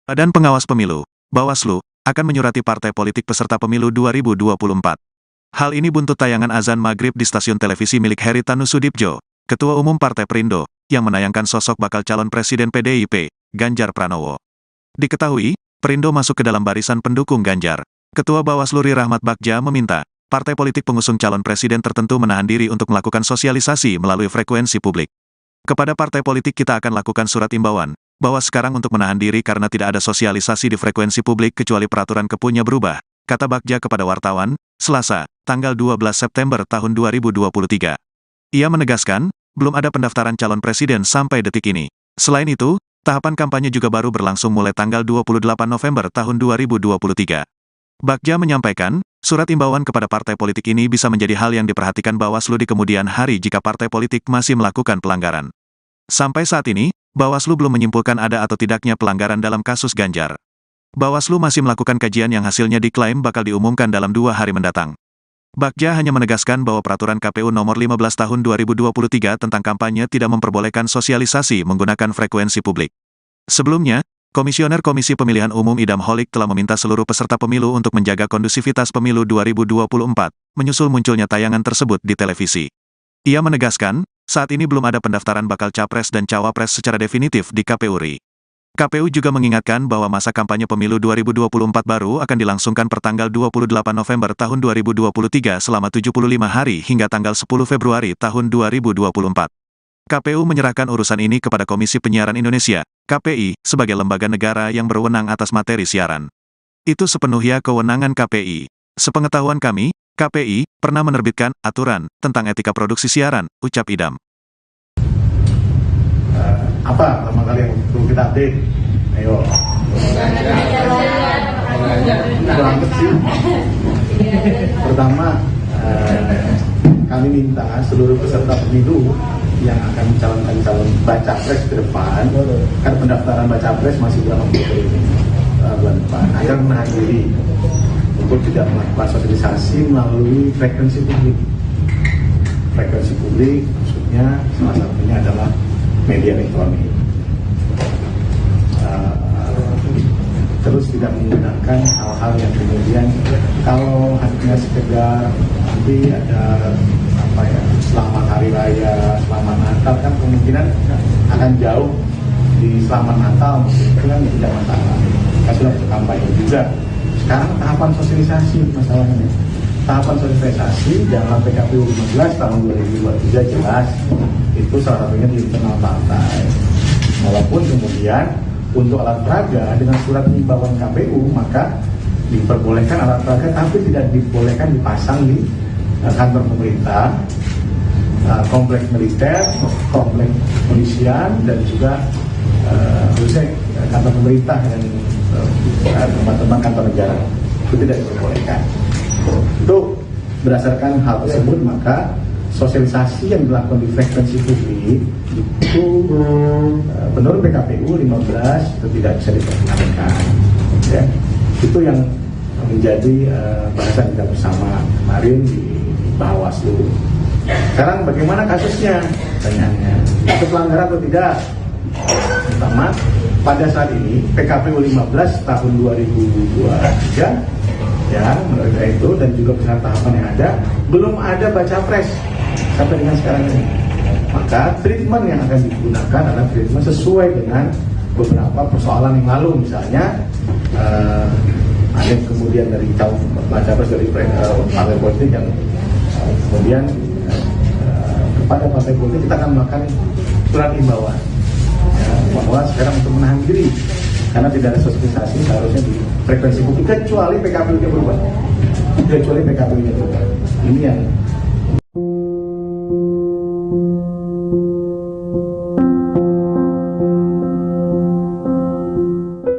Badan Pengawas Pemilu, Bawaslu, akan menyurati partai politik peserta pemilu 2024. Hal ini buntut tayangan azan maghrib di stasiun televisi milik Heri Tanu Sudibjo, Ketua Umum Partai Perindo, yang menayangkan sosok bakal calon Presiden PDIP, Ganjar Pranowo. Diketahui, Perindo masuk ke dalam barisan pendukung Ganjar. Ketua Bawaslu Ri Rahmat Bagja meminta, partai politik pengusung calon presiden tertentu menahan diri untuk melakukan sosialisasi melalui frekuensi publik. Kepada partai politik kita akan lakukan surat imbauan, bahwa sekarang untuk menahan diri karena tidak ada sosialisasi di frekuensi publik kecuali peraturan Kepunya berubah, kata Bagja kepada wartawan, Selasa, tanggal 12 September tahun 2023. Ia menegaskan, belum ada pendaftaran calon presiden sampai detik ini. Selain itu, tahapan kampanye juga baru berlangsung mulai tanggal 28 November tahun 2023. Bagja menyampaikan, surat imbauan kepada partai politik ini bisa menjadi hal yang diperhatikan Bawaslu di kemudian hari jika partai politik masih melakukan pelanggaran. Sampai saat ini, Bawaslu belum menyimpulkan ada atau tidaknya pelanggaran dalam kasus Ganjar. Bawaslu masih melakukan kajian yang hasilnya diklaim bakal diumumkan dalam 2 hari mendatang. Bagja hanya menegaskan bahwa peraturan KPU nomor 15 tahun 2023 tentang kampanye tidak memperbolehkan sosialisasi menggunakan frekuensi publik. Sebelumnya, Komisioner Komisi Pemilihan Umum Idam Holik telah meminta seluruh peserta pemilu untuk menjaga kondusivitas pemilu 2024, menyusul munculnya tayangan tersebut di televisi. Ia menegaskan, saat ini belum ada pendaftaran bakal capres dan cawapres secara definitif di KPU RI. KPU juga mengingatkan bahwa masa kampanye pemilu 2024 baru akan dilangsungkan pertanggal 28 November tahun 2023 selama 75 hari hingga tanggal 10 Februari tahun 2024. KPU menyerahkan urusan ini kepada Komisi Penyiaran Indonesia, KPI, sebagai lembaga negara yang berwenang atas materi siaran. Itu sepenuhnya kewenangan KPI. Sepengetahuan kami, KPI pernah menerbitkan aturan tentang etika produksi siaran, ucap Idam. Apa pertama kali yang perlu kita update? Ayo. Berangkat sih. Pertama, kami minta seluruh peserta pemilu yang akan mencalonkan calon baca pres ke depan, kan pendaftaran baca pres masih bulan depan, agar menahan diri untuk tidak melakukan sosialisasi melalui frekuensi publik. Frekuensi publik maksudnya salah satunya adalah media elektronik. Terus tidak menggunakan hal-hal yang kemudian kalau hanya sekedar nanti ada selamat hari raya, selamat Natal, kan kemungkinan akan jauh di selamat Natal, itu kan tidak masalah. Kita sudah kampanye juga. Sekarang tahapan sosialisasi masalahnya. Tahapan sosialisasi dalam PKPU 15 tahun 2023 jelas, itu salah satunya di internal partai. Walaupun kemudian untuk alat peraga dengan surat himbauan KPU maka diperbolehkan alat peraga, tapi tidak dibolehkan dipasang di kantor pemerintah, kompleks militer, kompleks polisian, dan juga kantor pemerintah dan teman-teman kantor negara. Itu tidak diperbolehkan. Itu berdasarkan hal tersebut maka sosialisasi yang dilakukan di frekuensi publik itu menurut PKPU 15 itu tidak bisa dipergunakan. Ya. Itu yang menjadi bahasan kita bersama kemarin di Bawaslu. Sekarang bagaimana kasusnya? Pertanyaannya, itu pelanggaran atau tidak? Pertama, pada saat ini PKPU 15 tahun 2023 ya, menurut itu dan juga bersama tahapan yang ada, belum ada baca pres sampai dengan sekarang ini. Maka treatment yang akan digunakan adalah treatment sesuai dengan beberapa persoalan yang lalu, misalnya ada kemudian dari calon baca pres dari partai politik yang kemudian kepada partai politik kita akan melakukan surat imbauan ya, bahwa sekarang untuk menahan diri karena tidak ada sosialisasi seharusnya di frekuensi publik kecuali PKPU-nya berubah. Kecuali PKPU-nya berubah. Ini yang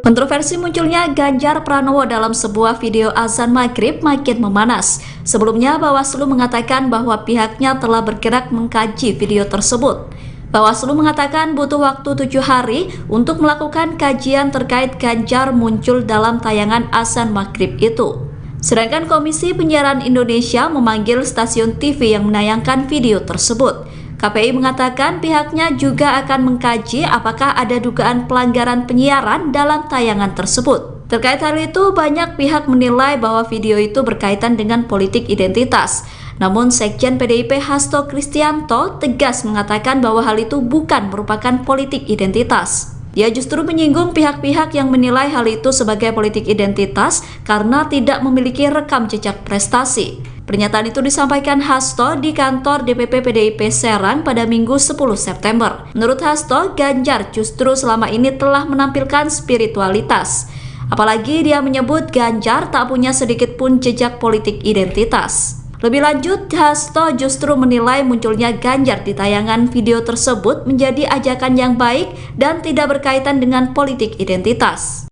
kontroversi munculnya Ganjar Pranowo dalam sebuah video azan maghrib makin memanas. Sebelumnya, Bawaslu mengatakan bahwa pihaknya telah bergerak mengkaji video tersebut. Bawaslu mengatakan butuh waktu 7 hari untuk melakukan kajian terkait Ganjar muncul dalam tayangan azan maghrib itu. Sedangkan Komisi Penyiaran Indonesia memanggil stasiun TV yang menayangkan video tersebut. KPI mengatakan pihaknya juga akan mengkaji apakah ada dugaan pelanggaran penyiaran dalam tayangan tersebut. Terkait hal itu, banyak pihak menilai bahwa video itu berkaitan dengan politik identitas. Namun Sekjen PDIP Hasto Kristianto tegas mengatakan bahwa hal itu bukan merupakan politik identitas. Dia justru menyinggung pihak-pihak yang menilai hal itu sebagai politik identitas karena tidak memiliki rekam jejak prestasi. Pernyataan itu disampaikan Hasto di kantor DPP PDIP Serang pada Minggu 10 September. Menurut Hasto, Ganjar justru selama ini telah menampilkan spiritualitas. Apalagi dia menyebut Ganjar tak punya sedikit pun jejak politik identitas. Lebih lanjut, Hasto justru menilai munculnya Ganjar di tayangan video tersebut menjadi ajakan yang baik dan tidak berkaitan dengan politik identitas.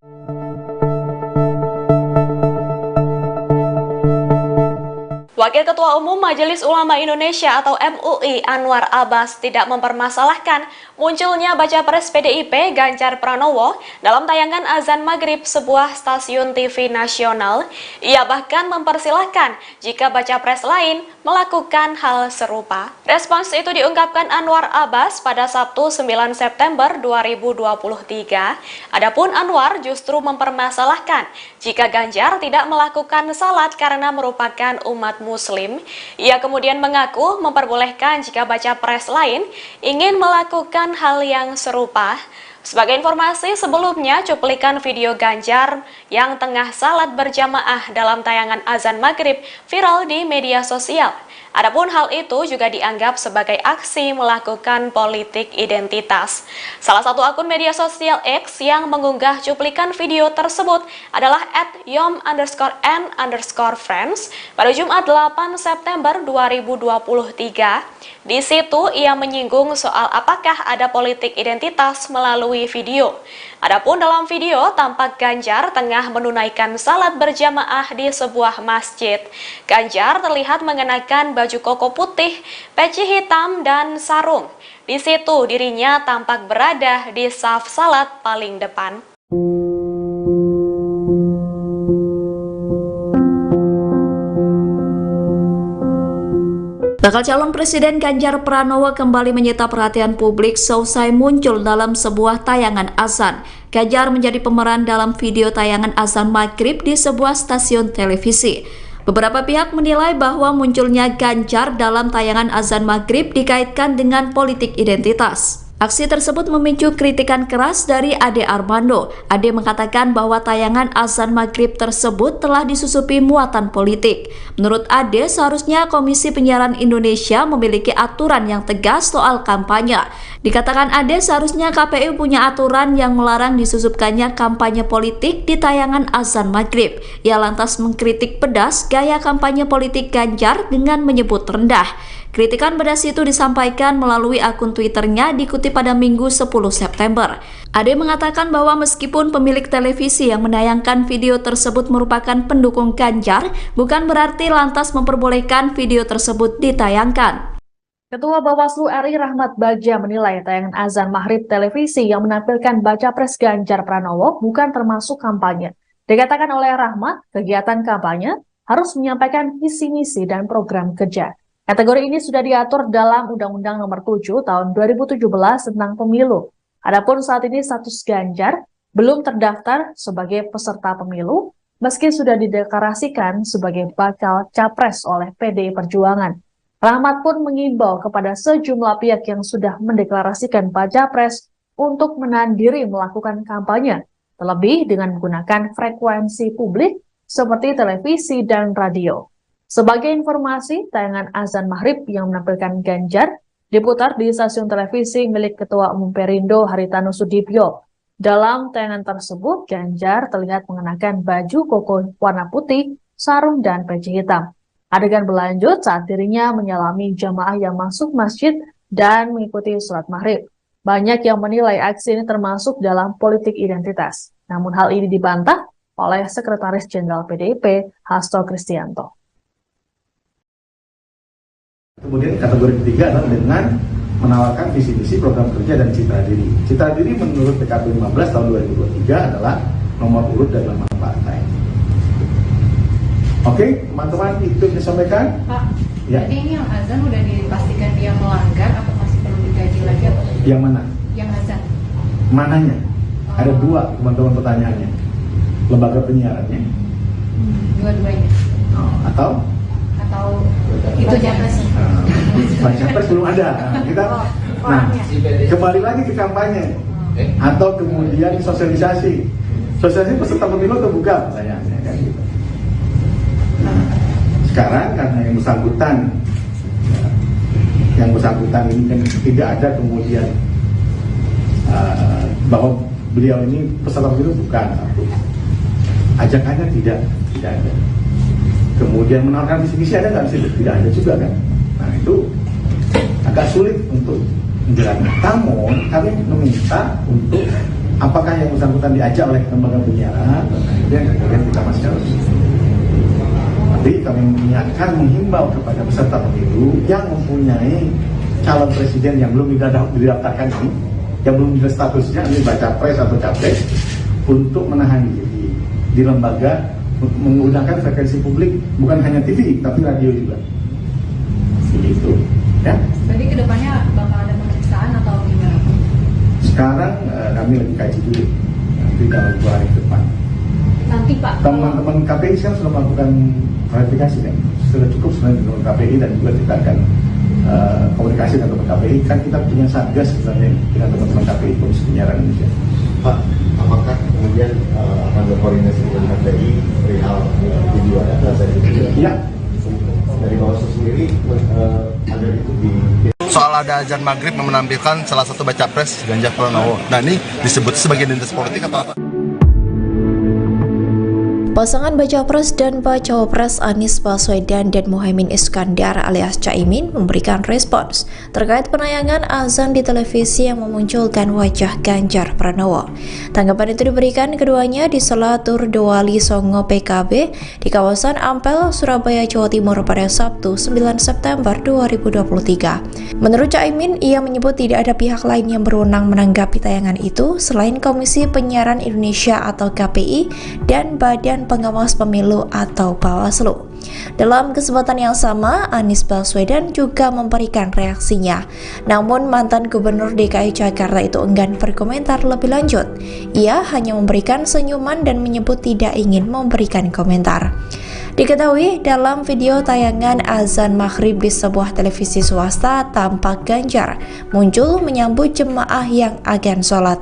Wakil Ketua Umum Majelis Ulama Indonesia atau MUI Anwar Abbas tidak mempermasalahkan munculnya baca pres PDIP Ganjar Pranowo dalam tayangan azan maghrib sebuah stasiun TV nasional. Ia bahkan mempersilahkan jika baca pres lain melakukan hal serupa. Respons itu diungkapkan Anwar Abbas pada Sabtu 9 September 2023. Adapun Anwar justru mempermasalahkan jika Ganjar tidak melakukan salat karena merupakan umat Muslim. Ia kemudian mengaku memperbolehkan jika baca pres lain ingin melakukan hal yang serupa. Sebagai informasi, sebelumnya cuplikan video Ganjar yang tengah salat berjamaah dalam tayangan azan maghrib viral di media sosial. Adapun hal itu juga dianggap sebagai aksi melakukan politik identitas. Salah satu akun media sosial X yang mengunggah cuplikan video tersebut adalah @yom_n_friends pada Jumat 8 September 2023. Di situ ia menyinggung soal apakah ada politik identitas melalui video. Adapun dalam video tampak Ganjar tengah menunaikan salat berjamaah di sebuah masjid. Ganjar terlihat mengenakan baju koko putih, peci hitam, dan sarung. Di situ dirinya tampak berada di saf salat paling depan. Bakal calon Presiden Ganjar Pranowo kembali menyita perhatian publik seusai muncul dalam sebuah tayangan azan. Ganjar menjadi pemeran dalam video tayangan azan maghrib di sebuah stasiun televisi. Beberapa pihak menilai bahwa munculnya Ganjar dalam tayangan azan maghrib dikaitkan dengan politik identitas. Aksi tersebut memicu kritikan keras dari Ade Armando. Ade mengatakan bahwa tayangan azan maghrib tersebut telah disusupi muatan politik. Menurut Ade, seharusnya Komisi Penyiaran Indonesia memiliki aturan yang tegas soal kampanye. Dikatakan Ade, seharusnya KPU punya aturan yang melarang disusupkannya kampanye politik di tayangan azan maghrib. Ia lantas mengkritik pedas gaya kampanye politik Ganjar dengan menyebut rendah. Kritikan pedas itu disampaikan melalui akun Twitternya dikutip pada Minggu 10 September. Ade mengatakan bahwa meskipun pemilik televisi yang menayangkan video tersebut merupakan pendukung Ganjar, bukan berarti lantas memperbolehkan video tersebut ditayangkan. Ketua Bawaslu RI Rahmat Bagja menilai tayangan azan maghrib televisi yang menampilkan baca pres Ganjar Pranowo bukan termasuk kampanye. Dikatakan oleh Rahmat, kegiatan kampanye harus menyampaikan visi misi dan program kerja. Kategori ini sudah diatur dalam Undang-Undang Nomor 7 Tahun 2017 tentang Pemilu. Adapun saat ini status Ganjar belum terdaftar sebagai peserta pemilu, meski sudah dideklarasikan sebagai bakal capres oleh PDI Perjuangan. Rahmat pun mengimbau kepada sejumlah pihak yang sudah mendeklarasikan baca pres untuk menahan diri melakukan kampanye, terlebih dengan menggunakan frekuensi publik seperti televisi dan radio. Sebagai informasi, tayangan azan maghrib yang menampilkan Ganjar diputar di stasiun televisi milik Ketua Umum Perindo Haritanu Sudibyo. Dalam tayangan tersebut, Ganjar terlihat mengenakan baju koko warna putih, sarung, dan peci hitam. Adegan berlanjut saat dirinya menyalami jamaah yang masuk masjid dan mengikuti sholat maghrib. Banyak yang menilai aksi ini termasuk dalam politik identitas. Namun hal ini dibantah oleh Sekretaris Jenderal PDIP Hasto Kristianto. Kemudian kategori ketiga adalah dengan menawarkan visi-misi program kerja dan citra diri. Citra diri menurut PKP 15 tahun 2023 adalah nomor urut dan nama partai. Oke, teman-teman, itu yang disampaikan. Pak, ya. Jadi ini yang azan udah dipastikan dia melanggar atau masih Yang mana? Yang azan. Mananya? Ada dua teman-teman pertanyaannya. Lembaga penyiarannya. Dua-duanya. Atau Itu Japres. Baca pres belum ada. Kita kembali lagi ke kampanye atau kemudian sosialisasi. Sosialisasi peserta pemilu atau bukan? Pertanyaannya kan gitu. Nah, sekarang karena yang bersangkutan ini kan tidak ada kemudian bahwa beliau ini peserta pemilu bukan satu. Ajakannya tidak ada. Kemudian menawarkan visi-visi ada nggak sih? Tidak ada juga kan. Nah itu agak sulit untuk menjelaskan. Namun kami meminta untuk apakah yang bersangkutan diajak oleh lembaga penyiaran, nah itu yang kemudian kita masih harus. Tapi kami mengingatkan, menghimbau kepada peserta pemilu yang mempunyai calon presiden yang belum didaftarkan ini, yang belum jelas statusnya, ini baca pres atau capres, untuk menahan diri di lembaga menggunakan frekuensi publik, bukan hanya TV tapi radio juga. Begitu, ya. Jadi kedepannya bakal ada pemeriksaan atau gimana? Sekarang kami lagi kaji dulu, nanti dalam 2 hari ke depan. Nanti Pak. Teman-teman KPI sekarang sudah melakukan klarifikasi kan, sudah cukup sebenarnya dengan KPI dan juga kita akan komunikasi dengan teman KPI. Kan kita punya satgas sebenarnya dengan teman-teman KPI Komisi Penyiaran Indonesia. Pak, apakah kemudian akan berkoordinasi dengan KPI perihal video azan itu? Iya. Dari Bawaslu sendiri ada itu di soal ada azan maghrib menampilkan salah satu baca pres Ganjar Pranowo. Nah ini disebut sebagai identitas politik atau apa? Pasangan Baca Pres dan Bacawa Pres Anies Baswedan dan Muhaimin Iskandar alias Caimin memberikan respons terkait penayangan azan di televisi yang memunculkan wajah Ganjar Pranowo. Tanggapan itu diberikan keduanya di sela tur Dewali Songo PKB di kawasan Ampel, Surabaya, Jawa Timur pada Sabtu 9 September 2023. Menurut Caimin, ia menyebut tidak ada pihak lain yang berwenang menanggapi tayangan itu selain Komisi Penyiaran Indonesia atau KPI dan Badan Pengawas Pemilu atau Bawaslu. Dalam kesempatan yang sama, Anies Baswedan juga memberikan reaksinya. Namun mantan Gubernur DKI Jakarta itu enggan berkomentar lebih lanjut. Ia hanya memberikan senyuman dan menyebut tidak ingin memberikan komentar. Diketahui dalam video tayangan azan maghrib di sebuah televisi swasta, tampak Ganjar muncul menyambut jemaah yang akan sholat.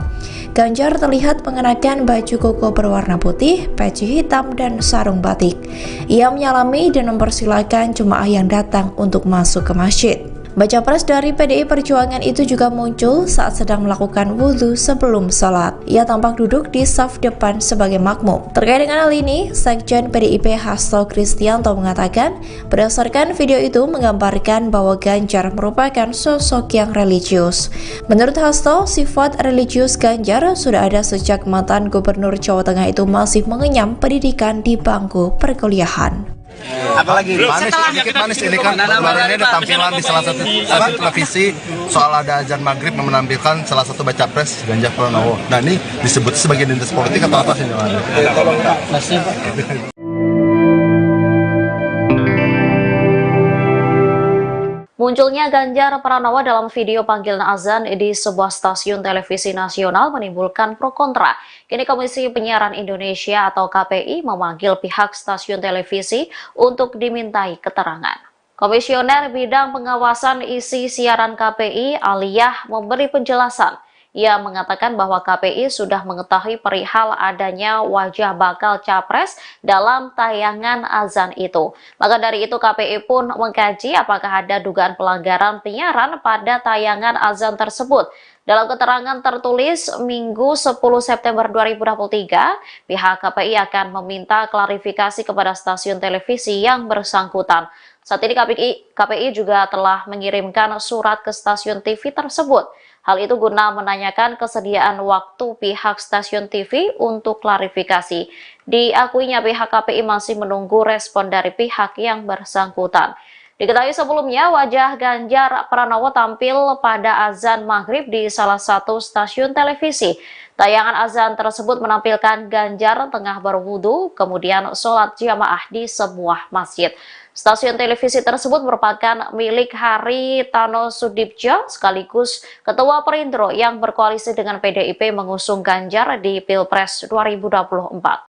Ganjar terlihat mengenakan baju koko berwarna putih, peci hitam, dan sarung batik. Ia menyalami dan mempersilahkan jemaah yang datang untuk masuk ke masjid. Baca pres dari PDI Perjuangan itu juga muncul saat sedang melakukan wudhu sebelum sholat. Ia tampak duduk di saf depan sebagai makmum. Terkait dengan hal ini, Sekjen PDIP Hasto Kristianto mengatakan, berdasarkan video itu menggambarkan bahwa Ganjar merupakan sosok yang religius. Menurut Hasto, sifat religius Ganjar sudah ada sejak mantan Gubernur Jawa Tengah itu masih mengenyam pendidikan di bangku perkuliahan. Apalagi sedikit manis ini kan kemarin ada tampilan di salah satu televisi soal ada azan maghrib menampilkan salah satu baca pres Ganjar Pranowo. Nah ini disebut sebagai identitas politik atau apa sih? Munculnya Ganjar Pranowo dalam video panggilan azan di sebuah stasiun televisi nasional menimbulkan pro kontra. Kini Komisi Penyiaran Indonesia atau KPI memanggil pihak stasiun televisi untuk dimintai keterangan. Komisioner Bidang Pengawasan Isi Siaran KPI Aliyah memberi penjelasan. Ia mengatakan bahwa KPI sudah mengetahui perihal adanya wajah bakal capres dalam tayangan azan itu. Maka dari itu KPI pun mengkaji apakah ada dugaan pelanggaran penyiaran pada tayangan azan tersebut. Dalam keterangan tertulis Minggu 10 September 2023, pihak KPI akan meminta klarifikasi kepada stasiun televisi yang bersangkutan. Saat ini KPI juga telah mengirimkan surat ke stasiun TV tersebut. Hal itu guna menanyakan kesediaan waktu pihak stasiun TV untuk klarifikasi. Diakuinya pihak KPI masih menunggu respon dari pihak yang bersangkutan. Diketahui sebelumnya wajah Ganjar Pranowo tampil pada azan maghrib di salah satu stasiun televisi. Tayangan azan tersebut menampilkan Ganjar tengah berwudu, kemudian sholat jamaah di sebuah masjid. Stasiun televisi tersebut merupakan milik Haritanu Sudibjo, sekaligus Ketua Perindro yang berkoalisi dengan PDIP mengusung Ganjar di Pilpres 2024.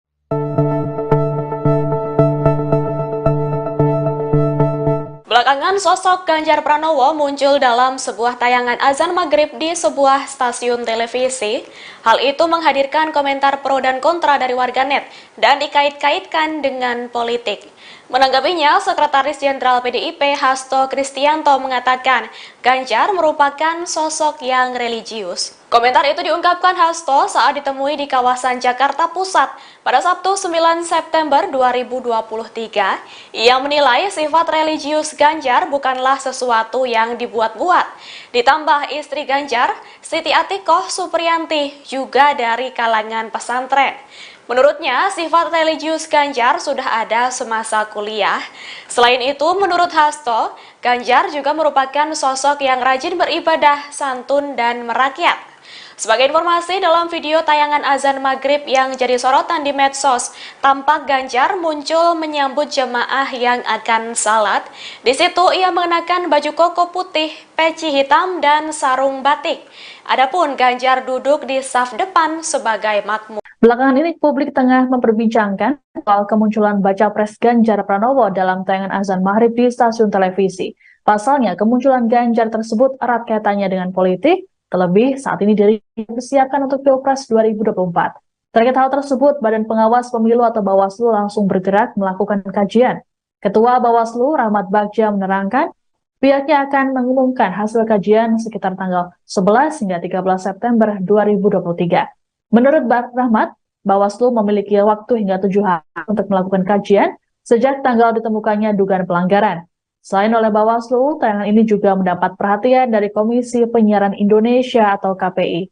Belakangan sosok Ganjar Pranowo muncul dalam sebuah tayangan azan maghrib di sebuah stasiun televisi. Hal itu menghadirkan komentar pro dan kontra dari warganet dan dikait-kaitkan dengan politik. Menanggapinya, Sekretaris Jenderal PDIP Hasto Kristianto mengatakan Ganjar merupakan sosok yang religius. Komentar itu diungkapkan Hasto saat ditemui di kawasan Jakarta Pusat pada Sabtu 9 September 2023. Ia menilai sifat religius Ganjar bukanlah sesuatu yang dibuat-buat. Ditambah istri Ganjar, Siti Atikoh Supriyanti, juga dari kalangan pesantren. Menurutnya, sifat religius Ganjar sudah ada semasa kuliah. Selain itu, menurut Hasto, Ganjar juga merupakan sosok yang rajin beribadah, santun, dan merakyat. Sebagai informasi, dalam video tayangan azan maghrib yang jadi sorotan di medsos, tampak Ganjar muncul menyambut jemaah yang akan salat. Di situ ia mengenakan baju koko putih, peci hitam, dan sarung batik. Adapun Ganjar duduk di saf depan sebagai makmum. Belakangan ini publik tengah memperbincangkan soal kemunculan baca pres Ganjar Pranowo dalam tayangan azan maghrib di stasiun televisi. Pasalnya, kemunculan Ganjar tersebut erat kaitannya dengan politik, terlebih saat ini dirinya dipersiapkan untuk Pilpres 2024. Terkait hal tersebut, Badan Pengawas Pemilu atau Bawaslu langsung bergerak melakukan kajian. Ketua Bawaslu Rahmat Bagja menerangkan, pihaknya akan mengumumkan hasil kajian sekitar tanggal 11 hingga 13 September 2023. Menurut Rahmat, Bawaslu memiliki waktu hingga 7 hari untuk melakukan kajian sejak tanggal ditemukannya dugaan pelanggaran. Selain oleh Bawaslu, tayangan ini juga mendapat perhatian dari Komisi Penyiaran Indonesia atau KPI.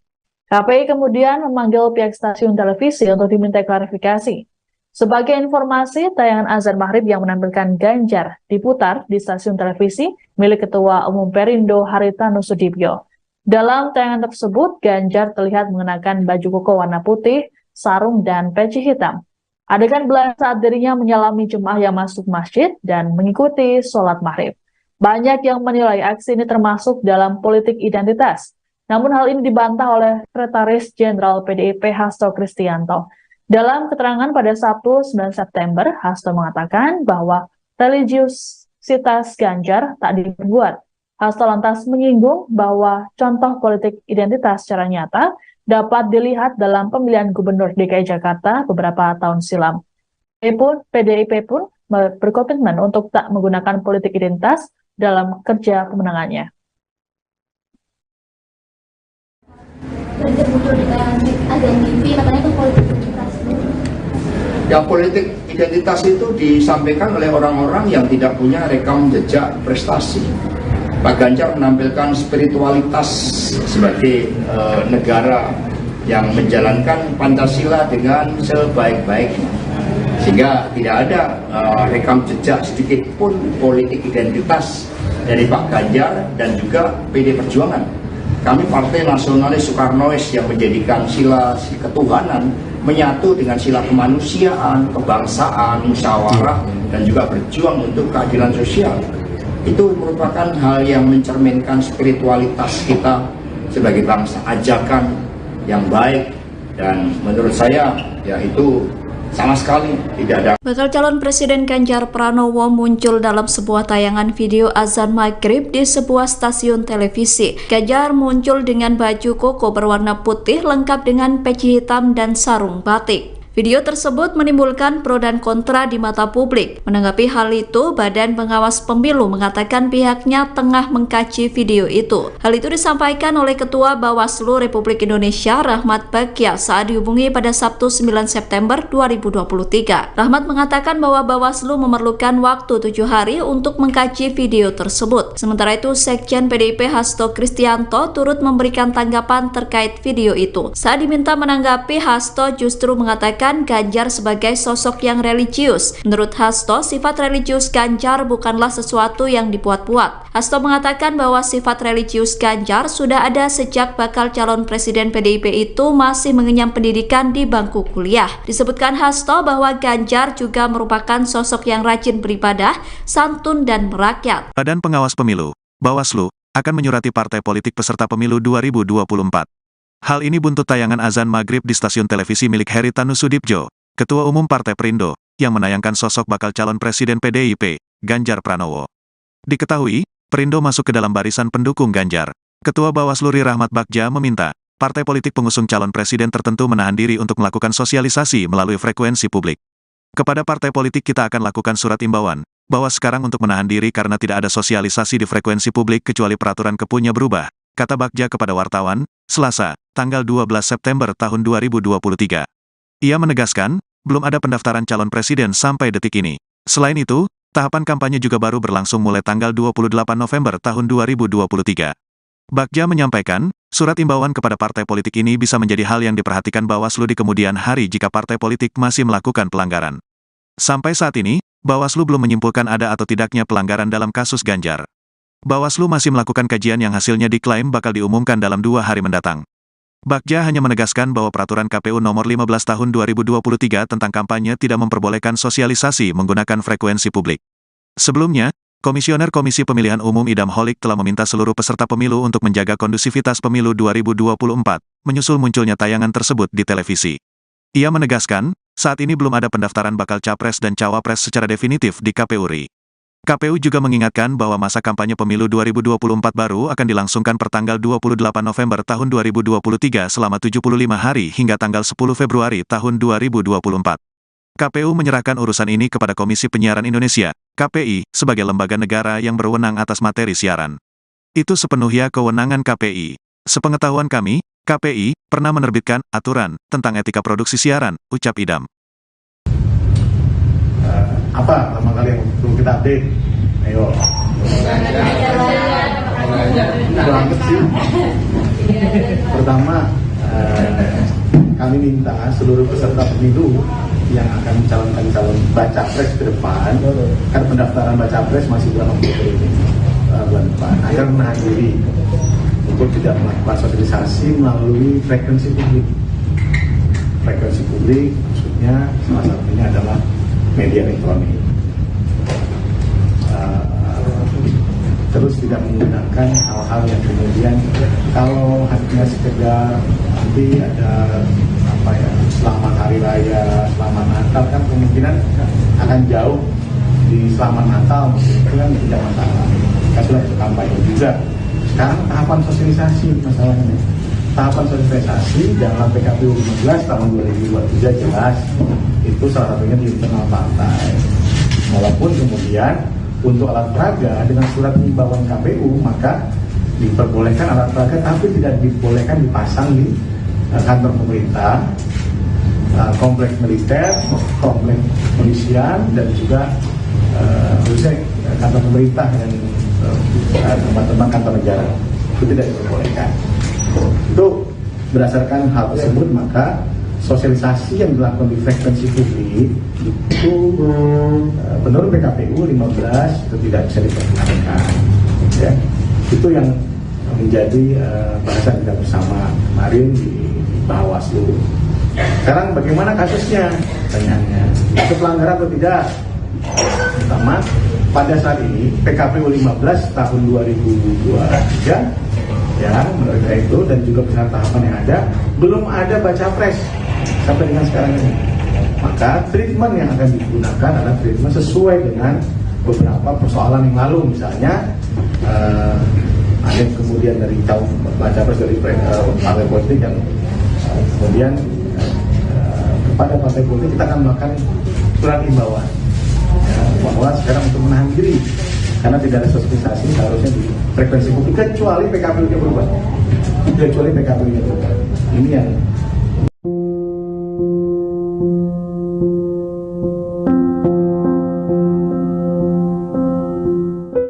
KPI kemudian memanggil pihak stasiun televisi untuk diminta klarifikasi. Sebagai informasi, tayangan azan maghrib yang menampilkan Ganjar diputar di stasiun televisi milik Ketua Umum Perindo Haritanu Sudibjo. Dalam tayangan tersebut, Ganjar terlihat mengenakan baju koko warna putih, sarung, dan peci hitam. Adegan berlangsung saat dirinya menyalami jemaah yang masuk masjid dan mengikuti sholat maghrib. Banyak yang menilai aksi ini termasuk dalam politik identitas. Namun hal ini dibantah oleh Sekretaris Jenderal PDIP Hasto Kristianto. Dalam keterangan pada Sabtu 9 September, Hasto mengatakan bahwa religiusitas Ganjar tak dibuat. Hasto lantas menyinggung bahwa contoh politik identitas secara nyata dapat dilihat dalam pemilihan Gubernur DKI Jakarta beberapa tahun silam. PDIP pun berkomitmen untuk tak menggunakan politik identitas dalam kerja pemenangannya. Yang politik identitas itu disampaikan oleh orang-orang yang tidak punya rekam jejak prestasi. Pak Ganjar menampilkan spiritualitas sebagai negara yang menjalankan Pancasila dengan sebaik-baiknya. Sehingga tidak ada rekam jejak sedikit pun politik identitas dari Pak Ganjar dan juga PD Perjuangan. Kami Partai Nasionalis Soekarnois yang menjadikan sila ketuhanan menyatu dengan sila kemanusiaan, kebangsaan, musyawarah, dan juga berjuang untuk keadilan sosial. Itu merupakan hal yang mencerminkan spiritualitas kita sebagai bangsa, ajakan yang baik, dan menurut saya ya itu sama sekali tidak ada. Bakal calon Presiden Ganjar Pranowo muncul dalam sebuah tayangan video azan maghrib di sebuah stasiun televisi. Ganjar muncul dengan baju koko berwarna putih lengkap dengan peci hitam dan sarung batik. Video tersebut menimbulkan pro dan kontra di mata publik. Menanggapi hal itu, Badan Pengawas Pemilu mengatakan pihaknya tengah mengkaji video itu. Hal itu disampaikan oleh Ketua Bawaslu Republik Indonesia Rahmat Bagja saat dihubungi pada Sabtu 9 September 2023. Rahmat mengatakan bahwa Bawaslu memerlukan waktu 7 hari untuk mengkaji video tersebut. Sementara itu, Sekjen PDIP Hasto Kristianto turut memberikan tanggapan terkait video itu. Saat diminta menanggapi, Hasto justru mengatakan menempatkan Ganjar sebagai sosok yang religius. Menurut Hasto, sifat religius Ganjar bukanlah sesuatu yang dibuat-buat. Hasto mengatakan bahwa sifat religius Ganjar sudah ada sejak bakal calon presiden PDIP itu masih mengenyam pendidikan di bangku kuliah. Disebutkan Hasto bahwa Ganjar juga merupakan sosok yang rajin beribadah, santun, dan merakyat. Badan Pengawas Pemilu, Bawaslu, akan menyurati partai politik peserta pemilu 2024. Hal ini buntut tayangan azan maghrib di stasiun televisi milik Heri Tanusudibjo, Ketua Umum Partai Perindo, yang menayangkan sosok bakal calon presiden PDIP, Ganjar Pranowo. Diketahui, Perindo masuk ke dalam barisan pendukung Ganjar. Ketua Bawaslu Ri Rahmat Bagja meminta partai politik pengusung calon presiden tertentu menahan diri untuk melakukan sosialisasi melalui frekuensi publik. Kepada partai politik kita akan lakukan surat imbauan, bahwa sekarang untuk menahan diri karena tidak ada sosialisasi di frekuensi publik kecuali peraturan Kepunya berubah, kata Bagja kepada wartawan, Selasa, tanggal 12 September tahun 2023. Ia menegaskan, belum ada pendaftaran calon presiden sampai detik ini. Selain itu, tahapan kampanye juga baru berlangsung mulai tanggal 28 November tahun 2023. Bagja menyampaikan, surat imbauan kepada partai politik ini bisa menjadi hal yang diperhatikan Bawaslu di kemudian hari jika partai politik masih melakukan pelanggaran. Sampai saat ini, Bawaslu belum menyimpulkan ada atau tidaknya pelanggaran dalam kasus Ganjar. Bawaslu masih melakukan kajian yang hasilnya diklaim bakal diumumkan dalam 2 hari mendatang. Bagja hanya menegaskan bahwa peraturan KPU nomor 15 tahun 2023 tentang kampanye tidak memperbolehkan sosialisasi menggunakan frekuensi publik. Sebelumnya, Komisioner Komisi Pemilihan Umum Idam Holik telah meminta seluruh peserta pemilu untuk menjaga kondusivitas pemilu 2024, menyusul munculnya tayangan tersebut di televisi. Ia menegaskan, saat ini belum ada pendaftaran bakal capres dan cawapres secara definitif di KPU RI. KPU juga mengingatkan bahwa masa kampanye pemilu 2024 baru akan dilangsungkan pertanggal 28 November tahun 2023 selama 75 hari hingga tanggal 10 Februari tahun 2024. KPU menyerahkan urusan ini kepada Komisi Penyiaran Indonesia, KPI, sebagai lembaga negara yang berwenang atas materi siaran. Itu sepenuhnya kewenangan KPI. Sepengetahuan kami, KPI pernah menerbitkan aturan tentang etika produksi siaran, ucap Idam. Apa pertama kali yang perlu kita update? Ayo. Banget sih. Pertama, kami minta seluruh peserta pemilu yang akan mencalonkan calon baca pres ke depan, karena pendaftaran baca pres masih bulan Oktober ini, bulan depan, agar menahan diri untuk tidak melakukan sosialisasi melalui frekuensi publik. Frekuensi publik maksudnya salah satunya adalah media elektronik. Terus tidak menggunakan hal-hal yang kemudian kalau hanya sekedar nanti ada selamat hari raya, selamat Natal, kan kemungkinan akan jauh di selamat Natal, itu kan tidak masalah. Kan sudah kampanye juga. Sekarang tahapan sosialisasi masalahnya. Tahapan sosialisasi dalam PKPU 15 tahun 2023 jelas, itu salah satunya di internal partai. Walaupun kemudian untuk alat peraga dengan surat himbauan KPU maka diperbolehkan alat peraga, tapi tidak dibolehkan dipasang di kantor pemerintah, kompleks militer, kompleks polisian, dan juga kantor pemerintah dan tempat-tempat kantor negara. Itu tidak diperbolehkan. Itu berdasarkan hal tersebut maka sosialisasi yang dilakukan di frekuensi publik itu menurut PKPU 15 itu tidak bisa dipergunakan. Ya. Itu yang menjadi bahasan kita bersama kemarin di Bawaslu. Sekarang bagaimana kasusnya? Pertanyaannya, itu pelanggaran atau tidak? Pertama, pada saat ini PKPU 15 tahun 2023 ya menurut itu dan juga bersama tahapan yang ada belum ada baca pres sampai dengan sekarang ini. Maka treatment yang akan digunakan adalah treatment sesuai dengan beberapa persoalan yang lalu, misalnya ada kemudian dari calon baca pres dari partai politik yang kemudian kepada partai politik kita akan melakukan surat himbauan ya, bahwa sekarang untuk menahan diri karena tidak ada sosialisasi seharusnya di frekuensi publik kecuali PKPU-nya berubah. Kecuali PKPU-nya berubah. Ini yang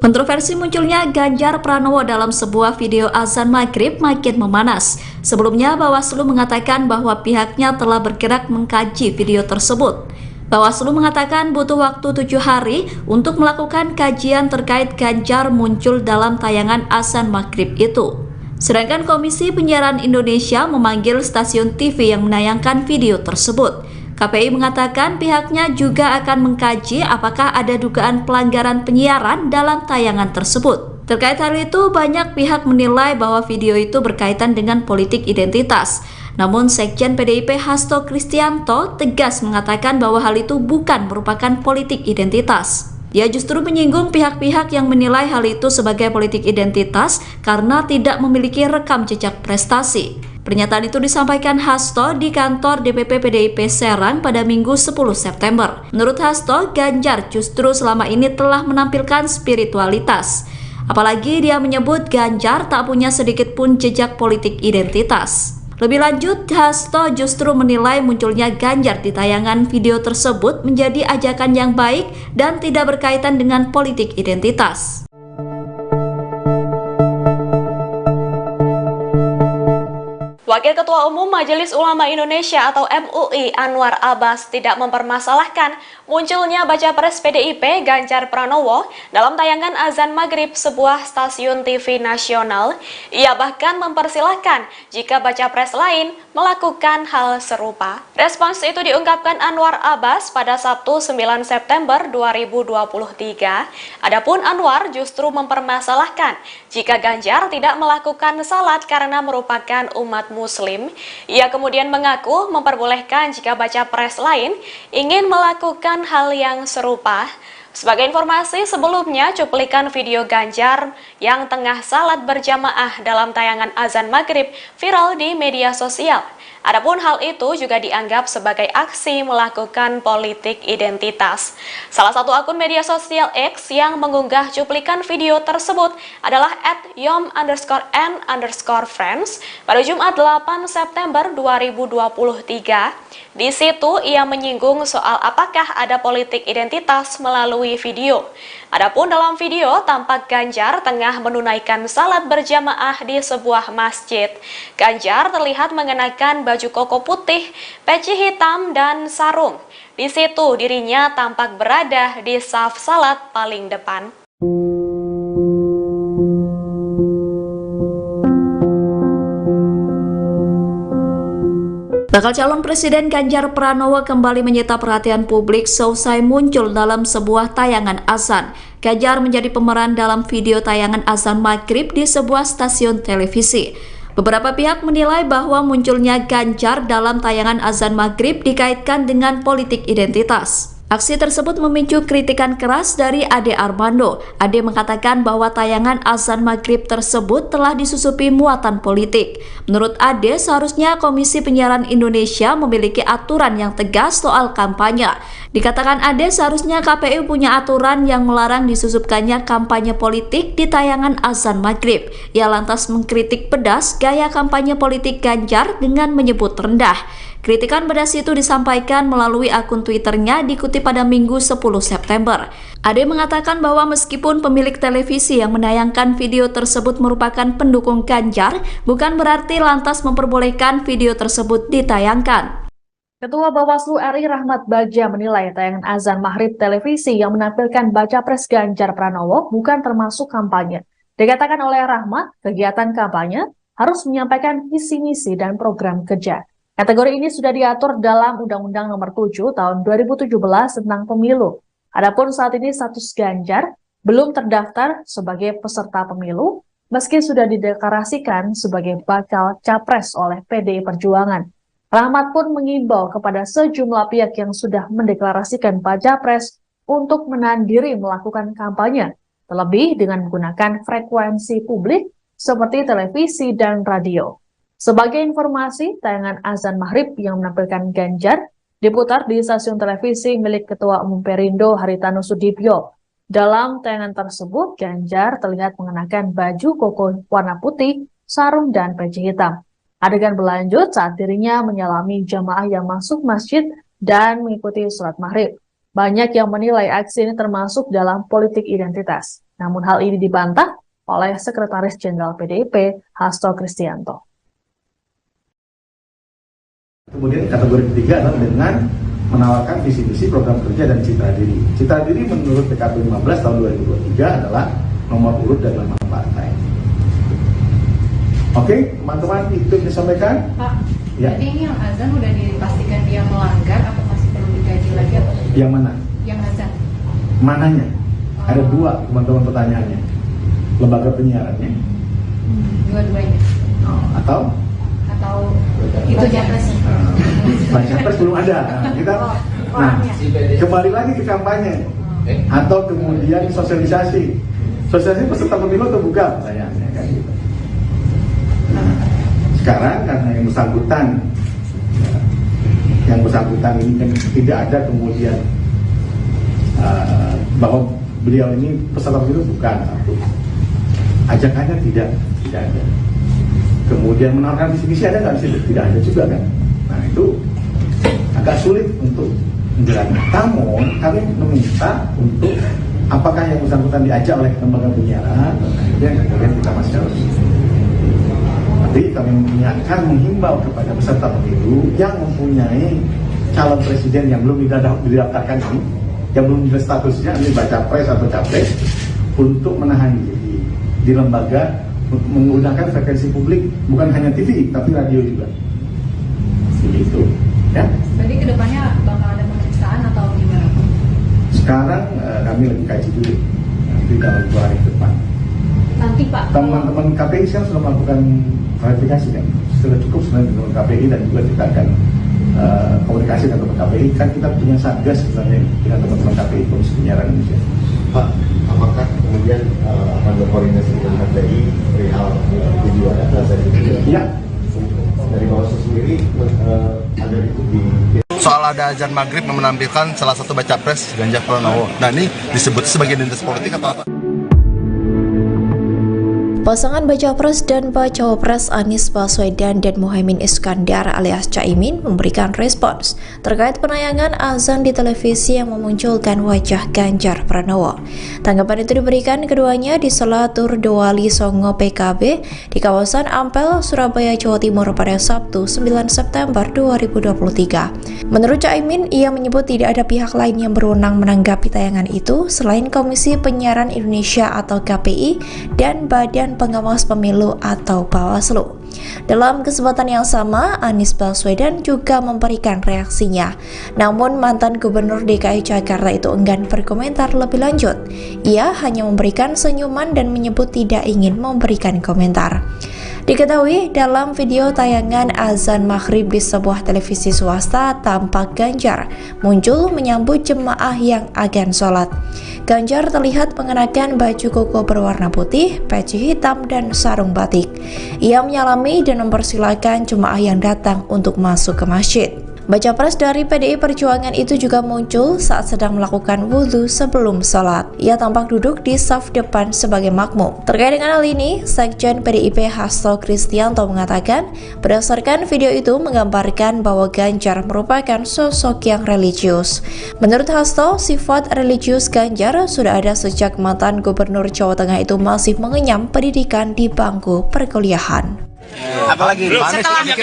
Kontroversi munculnya Ganjar Pranowo dalam sebuah video azan maghrib makin memanas. Sebelumnya, Bawaslu mengatakan bahwa pihaknya telah bergerak mengkaji video tersebut. Bawaslu mengatakan butuh waktu 7 hari untuk melakukan kajian terkait Ganjar muncul dalam tayangan azan maghrib itu. Sedangkan Komisi Penyiaran Indonesia memanggil stasiun TV yang menayangkan video tersebut. KPI mengatakan pihaknya juga akan mengkaji apakah ada dugaan pelanggaran penyiaran dalam tayangan tersebut. Terkait hal itu, banyak pihak menilai bahwa video itu berkaitan dengan politik identitas. Namun Sekjen PDIP Hasto Kristianto tegas mengatakan bahwa hal itu bukan merupakan politik identitas. Dia justru menyinggung pihak-pihak yang menilai hal itu sebagai politik identitas karena tidak memiliki rekam jejak prestasi. Pernyataan itu disampaikan Hasto di kantor DPP PDIP Serang pada Minggu 10 September. Menurut Hasto, Ganjar justru selama ini telah menampilkan spiritualitas. Apalagi dia menyebut Ganjar tak punya sedikit pun jejak politik identitas. Lebih lanjut, Hasto justru menilai munculnya Ganjar di tayangan video tersebut menjadi ajakan yang baik dan tidak berkaitan dengan politik identitas. Wakil Ketua Umum Majelis Ulama Indonesia atau MUI Anwar Abbas tidak mempermasalahkan munculnya baca pres PDIP Ganjar Pranowo dalam tayangan azan maghrib sebuah stasiun TV nasional. Ia bahkan mempersilahkan jika baca pres lain melakukan hal serupa. Respons itu diungkapkan Anwar Abbas pada Sabtu 9 September 2023. Adapun Anwar justru mempermasalahkan jika Ganjar tidak melakukan salat karena merupakan umat Muslim. Ia kemudian mengaku memperbolehkan jika baca pres lain ingin melakukan hal yang serupa. Sebagai informasi, sebelumnya cuplikan video Ganjar yang tengah salat berjamaah dalam tayangan azan maghrib viral di media sosial. Adapun hal itu juga dianggap sebagai aksi melakukan politik identitas. Salah satu akun media sosial X yang mengunggah cuplikan video tersebut adalah @yom_n_friends pada Jumat 8 September 2023. Di situ ia menyinggung soal apakah ada politik identitas melalui video. Adapun dalam video tampak Ganjar tengah menunaikan salat berjamaah di sebuah masjid. Ganjar terlihat mengenakan baju koko putih, peci hitam, dan sarung. Di situ dirinya tampak berada di saf salat paling depan. Bakal calon Presiden Ganjar Pranowo kembali menyita perhatian publik seusai muncul dalam sebuah tayangan azan. Ganjar menjadi pemeran dalam video tayangan azan maghrib di sebuah stasiun televisi. Beberapa pihak menilai bahwa munculnya Ganjar dalam tayangan azan maghrib dikaitkan dengan politik identitas. Aksi tersebut memicu kritikan keras dari Ade Armando. Ade mengatakan bahwa tayangan azan maghrib tersebut telah disusupi muatan politik. Menurut Ade, seharusnya Komisi Penyiaran Indonesia memiliki aturan yang tegas soal kampanye. Dikatakan Ade, seharusnya KPU punya aturan yang melarang disusupkannya kampanye politik di tayangan azan maghrib. Ia lantas mengkritik pedas gaya kampanye politik Ganjar dengan menyebut rendah. Kritikan pedas itu disampaikan melalui akun Twitternya dikutip pada Minggu 10 September. Ade mengatakan bahwa meskipun pemilik televisi yang menayangkan video tersebut merupakan pendukung Ganjar, bukan berarti lantas memperbolehkan video tersebut ditayangkan. Ketua Bawaslu RI Rahmat Bagja menilai tayangan azan maghrib televisi yang menampilkan baca pres Ganjar Pranowo bukan termasuk kampanye. Dikatakan oleh Rahmat, kegiatan kampanye harus menyampaikan visi misi dan program kerja. Kategori ini sudah diatur dalam Undang-Undang Nomor 7 Tahun 2017 tentang Pemilu. Adapun saat ini status Ganjar belum terdaftar sebagai peserta pemilu, meski sudah dideklarasikan sebagai bakal capres oleh PDI Perjuangan. Rahmat pun mengimbau kepada sejumlah pihak yang sudah mendeklarasikan baca pres untuk menahan diri melakukan kampanye, terlebih dengan menggunakan frekuensi publik seperti televisi dan radio. Sebagai informasi, tayangan azan maghrib yang menampilkan Ganjar diputar di stasiun televisi milik Ketua Umum Perindo Haritanu Sudibyo. Dalam tayangan tersebut, Ganjar terlihat mengenakan baju koko warna putih, sarung, dan peci hitam. Adegan berlanjut saat dirinya menyalami jamaah yang masuk masjid dan mengikuti sholat maghrib. Banyak yang menilai aksi ini termasuk dalam politik identitas. Namun hal ini dibantah oleh Sekretaris Jenderal PDIP, Hasto Kristianto. Kemudian kategori ketiga adalah dengan menawarkan visi-misi program kerja dan citra diri. Citra diri menurut PKP 15 tahun 2023 adalah nomor urut dan nama partai. Oke, teman-teman, itu yang disampaikan. Pak, Ya. jadi ini yang azan udah dipastikan dia melanggar atau masih perlu dikaji lagi atau Yang mana? yang azan? Mananya? Ada dua, teman-teman, pertanyaannya. Lembaga penyiarannya, Dua-duanya atau itu japresnya? baca pres belum ada. Nah, kembali lagi ke kampanye atau kemudian sosialisasi. Sosialisasi peserta pemilu atau bukan? Pertanyaannya kan gitu. Nah, sekarang karena yang bersangkutan ini kan tidak ada kemudian bahwa beliau ini peserta pemilu bukan satu. Ajakannya tidak ada. Kemudian menawarkan visi-misi ada nggak di situ? Tidak ada juga kan. Nah itu agak sulit untuk menjelaskan. Namun kami meminta untuk apakah yang bersangkutan diajak oleh lembaga penyiaran, kemudian kita masih harus. Tapi kami mengingatkan, menghimbau kepada peserta pemilu yang mempunyai calon presiden yang belum didaftarkan ini, yang belum jelas statusnya, ini baca pres atau capres, untuk menahan diri di lembaga menggunakan frekuensi publik, bukan hanya TV tapi radio juga. Begitu, ya. Berarti kedepannya bakal ada pemeriksaan atau gimana? Sekarang kami lagi kaji dulu, nanti dalam 2 hari ke depan. Nanti Pak, Teman-teman KPI sekarang sudah melakukan klarifikasi kan, sudah cukup sebenarnya dengan KPI, dan juga kita akan komunikasi dengan teman KPI. Kan kita punya satgas sebenarnya dengan teman-teman KPI, Komisi Penyiaran Indonesia. Pak, apakah kemudian akan berkoordinasi dengan KPI perihal video data saya itu? Iya. Dari Bawaslu sendiri ada itu di Soal ada azan maghrib yang menampilkan salah satu baca pres Ganjar Pranowo. Nah ini disebut sebagai identitas politik atau apa? Pasangan Baca Pres dan Bacawa Pres Anies Baswedan dan Muhaimin Iskandar alias Caimin memberikan respons terkait penayangan azan di televisi yang memunculkan wajah Ganjar Pranowo. Tanggapan itu diberikan keduanya di sela tur Dewali Songo PKB di kawasan Ampel, Surabaya, Jawa Timur pada Sabtu 9 September 2023. Menurut Caimin, ia menyebut tidak ada pihak lain yang berwenang menanggapi tayangan itu selain Komisi Penyiaran Indonesia atau KPI dan Badan Pengawas Pemilu atau Bawaslu. Dalam kesempatan yang sama, Anies Baswedan juga memberikan reaksinya. Namun mantan Gubernur DKI Jakarta itu enggan berkomentar lebih lanjut. Ia hanya memberikan senyuman dan menyebut tidak ingin memberikan komentar. Diketahui dalam video tayangan azan maghrib di sebuah televisi swasta, tampak Ganjar muncul menyambut jemaah yang akan sholat. Ganjar terlihat mengenakan baju koko berwarna putih, peci hitam, dan sarung batik. Ia menyalami dan mempersilahkan jemaah yang datang untuk masuk ke masjid. Baca pres dari PDI Perjuangan itu juga muncul saat sedang melakukan wudhu sebelum sholat. Ia tampak duduk di saf depan sebagai makmum. Terkait dengan hal ini, Sekjen PDIP Hasto Kristianto mengatakan, berdasarkan video itu menggambarkan bahwa Ganjar merupakan sosok yang religius. Menurut Hasto, sifat religius Ganjar sudah ada sejak mantan Gubernur Jawa Tengah itu masih mengenyam pendidikan di bangku perkuliahan. Apalagi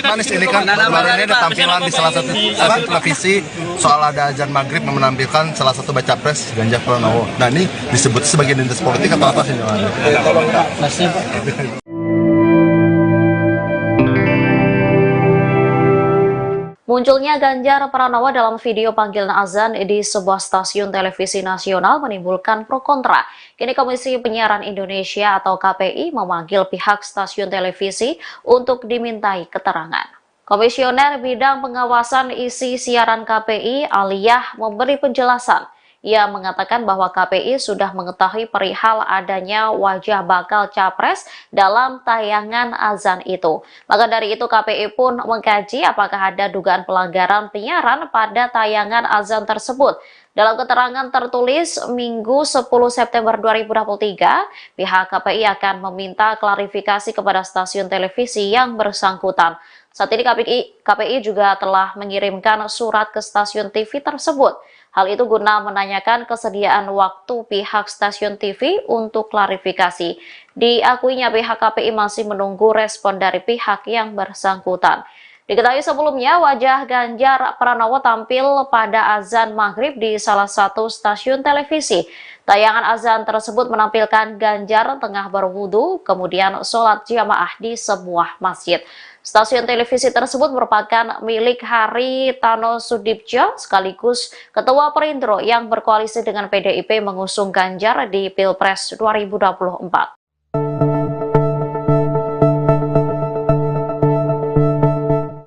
manis ini kan kemarin ada tampilan di salah satu televisi soal ada azan maghrib yang menampilkan salah satu baca pres Ganjar Pranowo. Nah ini disebut sebagai identitas politik atau apa sih? Munculnya Ganjar Pranowo dalam video panggilan azan di sebuah stasiun televisi nasional menimbulkan pro kontra. Kini Komisi Penyiaran Indonesia atau KPI memanggil pihak stasiun televisi untuk dimintai keterangan. Komisioner Bidang Pengawasan Isi Siaran KPI, Aliyah, memberi penjelasan. Ia mengatakan bahwa KPI sudah mengetahui perihal adanya wajah bakal capres dalam tayangan azan itu. Maka dari itu KPI pun mengkaji apakah ada dugaan pelanggaran penyiaran pada tayangan azan tersebut. Dalam keterangan tertulis Minggu 10 September 2023, pihak KPI akan meminta klarifikasi kepada stasiun televisi yang bersangkutan. Saat ini KPI juga telah mengirimkan surat ke stasiun TV tersebut. Hal itu guna menanyakan kesediaan waktu pihak stasiun TV untuk klarifikasi. Diakuinya pihak KPI masih menunggu respon dari pihak yang bersangkutan. Diketahui sebelumnya, wajah Ganjar Pranowo tampil pada azan maghrib di salah satu stasiun televisi. Tayangan azan tersebut menampilkan Ganjar tengah berwudu, kemudian sholat jamaah di sebuah masjid. Stasiun televisi tersebut merupakan milik Haritanu Sudibjo, sekaligus Ketua Perindo yang berkoalisi dengan PDIP mengusung Ganjar di Pilpres 2024.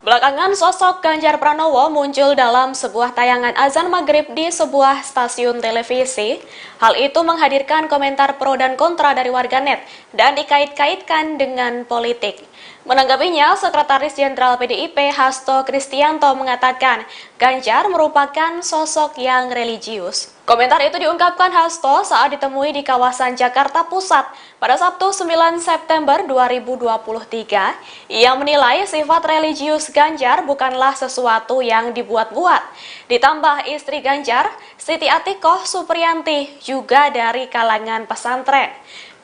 Belakangan sosok Ganjar Pranowo muncul dalam sebuah tayangan azan maghrib di sebuah stasiun televisi. Hal itu menghadirkan komentar pro dan kontra dari warganet dan dikait-kaitkan dengan politik. Menanggapinya, Sekretaris Jenderal PDIP Hasto Kristianto mengatakan Ganjar merupakan sosok yang religius. Komentar itu diungkapkan Hasto saat ditemui di kawasan Jakarta Pusat pada Sabtu 9 September 2023. Ia menilai sifat religius Ganjar bukanlah sesuatu yang dibuat-buat. Ditambah istri Ganjar, Siti Atikoh Supriyanti, juga dari kalangan pesantren.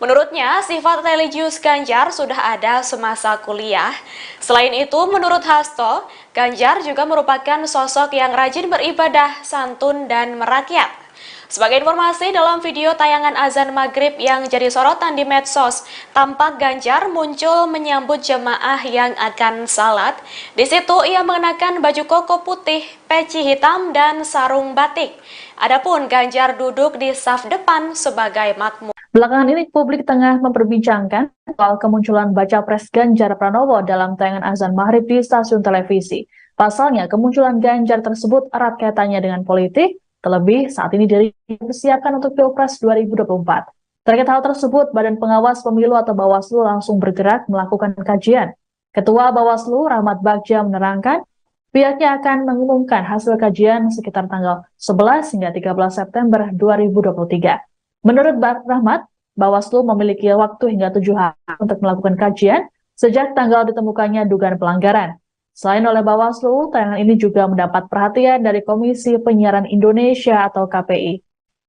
Menurutnya, sifat religius Ganjar sudah ada semasa kuliah. Selain itu, menurut Hasto, Ganjar juga merupakan sosok yang rajin beribadah, santun, dan merakyat. Sebagai informasi, dalam video tayangan azan maghrib yang jadi sorotan di medsos, tampak Ganjar muncul menyambut jemaah yang akan salat. Di situ ia mengenakan baju koko putih, peci hitam, dan sarung batik. Adapun Ganjar duduk di saf depan sebagai makmum. Belakangan ini publik tengah memperbincangkan soal kemunculan baca pres Ganjar Pranowo dalam tayangan azan maghrib di stasiun televisi. Pasalnya, kemunculan Ganjar tersebut erat kaitannya dengan politik, terlebih saat ini dipersiapkan untuk Pilpres 2024. Terkait hal tersebut, Badan Pengawas Pemilu atau Bawaslu langsung bergerak melakukan kajian. Ketua Bawaslu Rahmat Bagja menerangkan, pihaknya akan mengumumkan hasil kajian sekitar tanggal 11 hingga 13 September 2023. Menurut Rahmat, Bawaslu memiliki waktu hingga 7 hari untuk melakukan kajian sejak tanggal ditemukannya dugaan pelanggaran. Selain oleh Bawaslu, tayangan ini juga mendapat perhatian dari Komisi Penyiaran Indonesia atau KPI.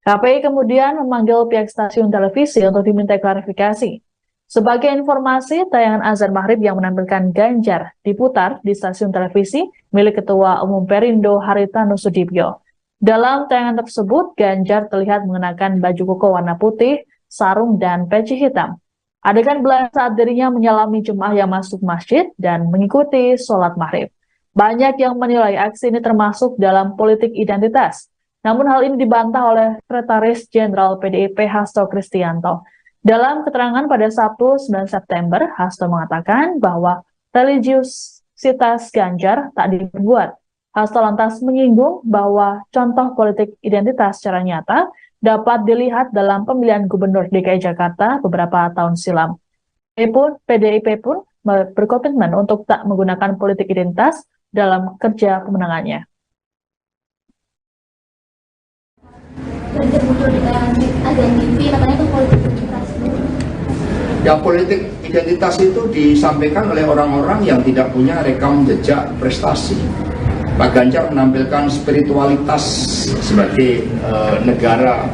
KPI kemudian memanggil pihak stasiun televisi untuk diminta klarifikasi. Sebagai informasi, tayangan azan maghrib yang menampilkan Ganjar diputar di stasiun televisi milik Ketua Umum Perindo Haritanu Sudibjo. Dalam tayangan tersebut, Ganjar terlihat mengenakan baju koko warna putih, sarung, dan peci hitam. Adegan berlangsung saat dirinya menyalami jemaah yang masuk masjid dan mengikuti sholat maghrib. Banyak yang menilai aksi ini termasuk dalam politik identitas. Namun hal ini dibantah oleh Sekretaris Jenderal PDIP Hasto Kristianto. Dalam keterangan pada Sabtu 9 September, Hasto mengatakan bahwa religiusitas Ganjar tak dibuat. Hasto lantas menyinggung bahwa contoh politik identitas secara nyata dapat dilihat dalam pemilihan Gubernur DKI Jakarta beberapa tahun silam. PDIP pun berkomitmen untuk tak menggunakan politik identitas dalam kerja pemenangannya. Ya, politik identitas itu disampaikan oleh orang-orang yang tidak punya rekam jejak prestasi. Pak Ganjar menampilkan spiritualitas sebagai negara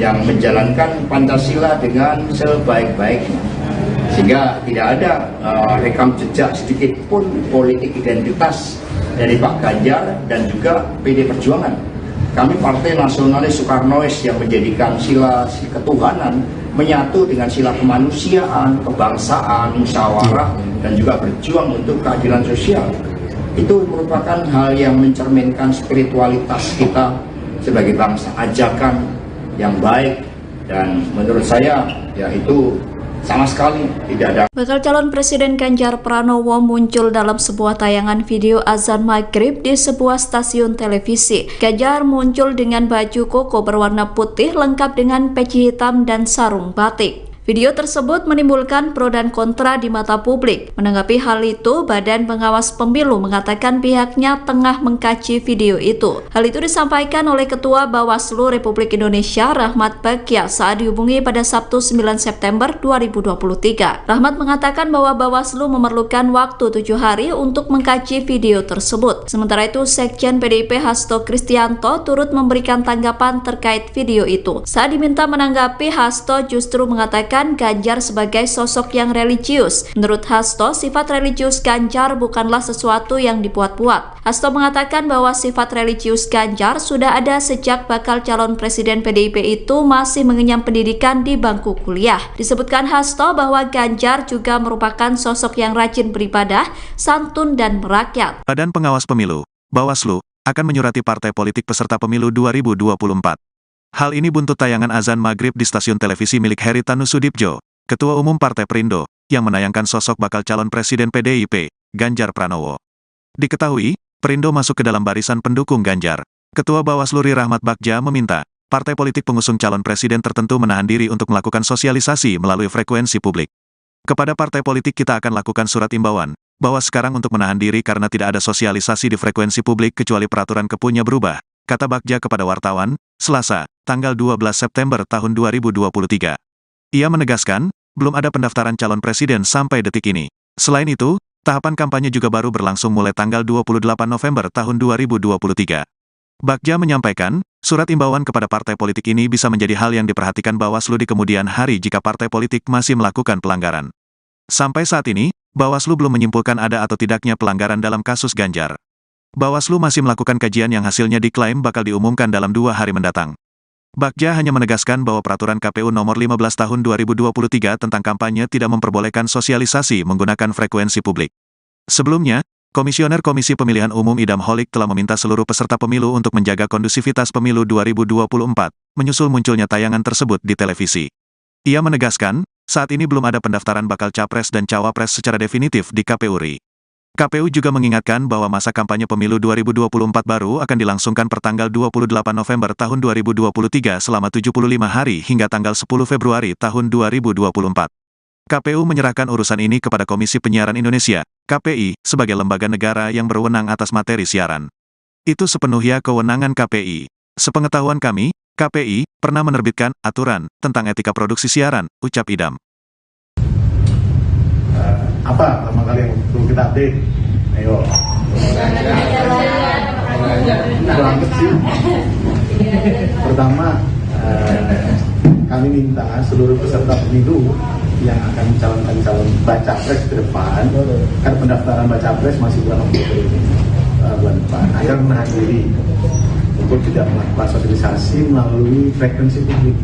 yang menjalankan Pancasila dengan sebaik-baiknya, sehingga tidak ada rekam jejak sedikit pun politik identitas dari Pak Ganjar dan juga PD Perjuangan. Kami Partai Nasionalis Soekarnois yang menjadikan sila ketuhanan menyatu dengan sila kemanusiaan, kebangsaan, musyawarah, dan juga berjuang untuk keadilan sosial. Itu merupakan hal yang mencerminkan spiritualitas kita sebagai bangsa, ajakan yang baik, dan menurut saya ya itu sama sekali tidak ada. Bakal calon Presiden Ganjar Pranowo muncul dalam sebuah tayangan video azan maghrib di sebuah stasiun televisi. Ganjar muncul dengan baju koko berwarna putih lengkap dengan peci hitam dan sarung batik. Video tersebut menimbulkan pro dan kontra di mata publik. Menanggapi hal itu, Badan Pengawas Pemilu mengatakan pihaknya tengah mengkaji video itu. Hal itu disampaikan oleh Ketua Bawaslu Republik Indonesia Rahmat Bagja saat dihubungi pada Sabtu 9 September 2023. Rahmat mengatakan bahwa Bawaslu memerlukan waktu 7 hari untuk mengkaji video tersebut. Sementara itu, Sekjen PDIP Hasto Kristianto turut memberikan tanggapan terkait video itu. Saat diminta menanggapi, Hasto justru mengatakan Ganjar sebagai sosok yang religius. Menurut Hasto, sifat religius Ganjar bukanlah sesuatu yang dibuat-buat. Hasto mengatakan bahwa sifat religius Ganjar sudah ada sejak bakal calon presiden PDIP itu masih mengenyam pendidikan di bangku kuliah. Disebutkan Hasto bahwa Ganjar juga merupakan sosok yang rajin beribadah, santun dan merakyat. Badan Pengawas Pemilu, Bawaslu, akan menyurati partai politik peserta pemilu 2024. Hal ini buntut tayangan azan maghrib di stasiun televisi milik Heri Tanusudibjo, Ketua Umum Partai Perindo, yang menayangkan sosok bakal calon presiden PDIP, Ganjar Pranowo. Diketahui, Perindo masuk ke dalam barisan pendukung Ganjar. Ketua Bawaslu Ri Rahmat Bagja meminta partai politik pengusung calon presiden tertentu menahan diri untuk melakukan sosialisasi melalui frekuensi publik. Kepada partai politik kita akan lakukan surat imbauan, bahwa sekarang untuk menahan diri karena tidak ada sosialisasi di frekuensi publik kecuali peraturan Kepunya berubah, kata Bagja kepada wartawan, Selasa, tanggal 12 September tahun 2023. Ia menegaskan, belum ada pendaftaran calon presiden sampai detik ini. Selain itu, tahapan kampanye juga baru berlangsung mulai tanggal 28 November tahun 2023. Bagja menyampaikan, surat imbauan kepada partai politik ini bisa menjadi hal yang diperhatikan Bawaslu di kemudian hari jika partai politik masih melakukan pelanggaran. Sampai saat ini, Bawaslu belum menyimpulkan ada atau tidaknya pelanggaran dalam kasus Ganjar. Bawaslu masih melakukan kajian yang hasilnya diklaim bakal diumumkan dalam 2 hari mendatang. Bagja hanya menegaskan bahwa peraturan KPU nomor 15 tahun 2023 tentang kampanye tidak memperbolehkan sosialisasi menggunakan frekuensi publik. Sebelumnya, Komisioner Komisi Pemilihan Umum Idam Holik telah meminta seluruh peserta pemilu untuk menjaga kondusivitas pemilu 2024, menyusul munculnya tayangan tersebut di televisi. Ia menegaskan, saat ini belum ada pendaftaran bakal capres dan cawapres secara definitif di KPU RI. KPU juga mengingatkan bahwa masa kampanye pemilu 2024 baru akan dilangsungkan pertanggal 28 November tahun 2023 selama 75 hari hingga tanggal 10 Februari tahun 2024. KPU menyerahkan urusan ini kepada Komisi Penyiaran Indonesia, KPI, sebagai lembaga negara yang berwenang atas materi siaran. Itu sepenuhnya kewenangan KPI. Sepengetahuan kami, KPI pernah menerbitkan aturan tentang etika produksi siaran, ucap Idam. Apa pertama kali yang perlu kita update? Ayo. Selamat sih. Pertama, kami minta seluruh peserta pemilu yang akan mencalonkan calon baca pres ke depan, kan pendaftaran baca pres masih bulan Oktober ini, bulan depan, agar menahan diri untuk tidak melakukan sosialisasi melalui frekuensi publik.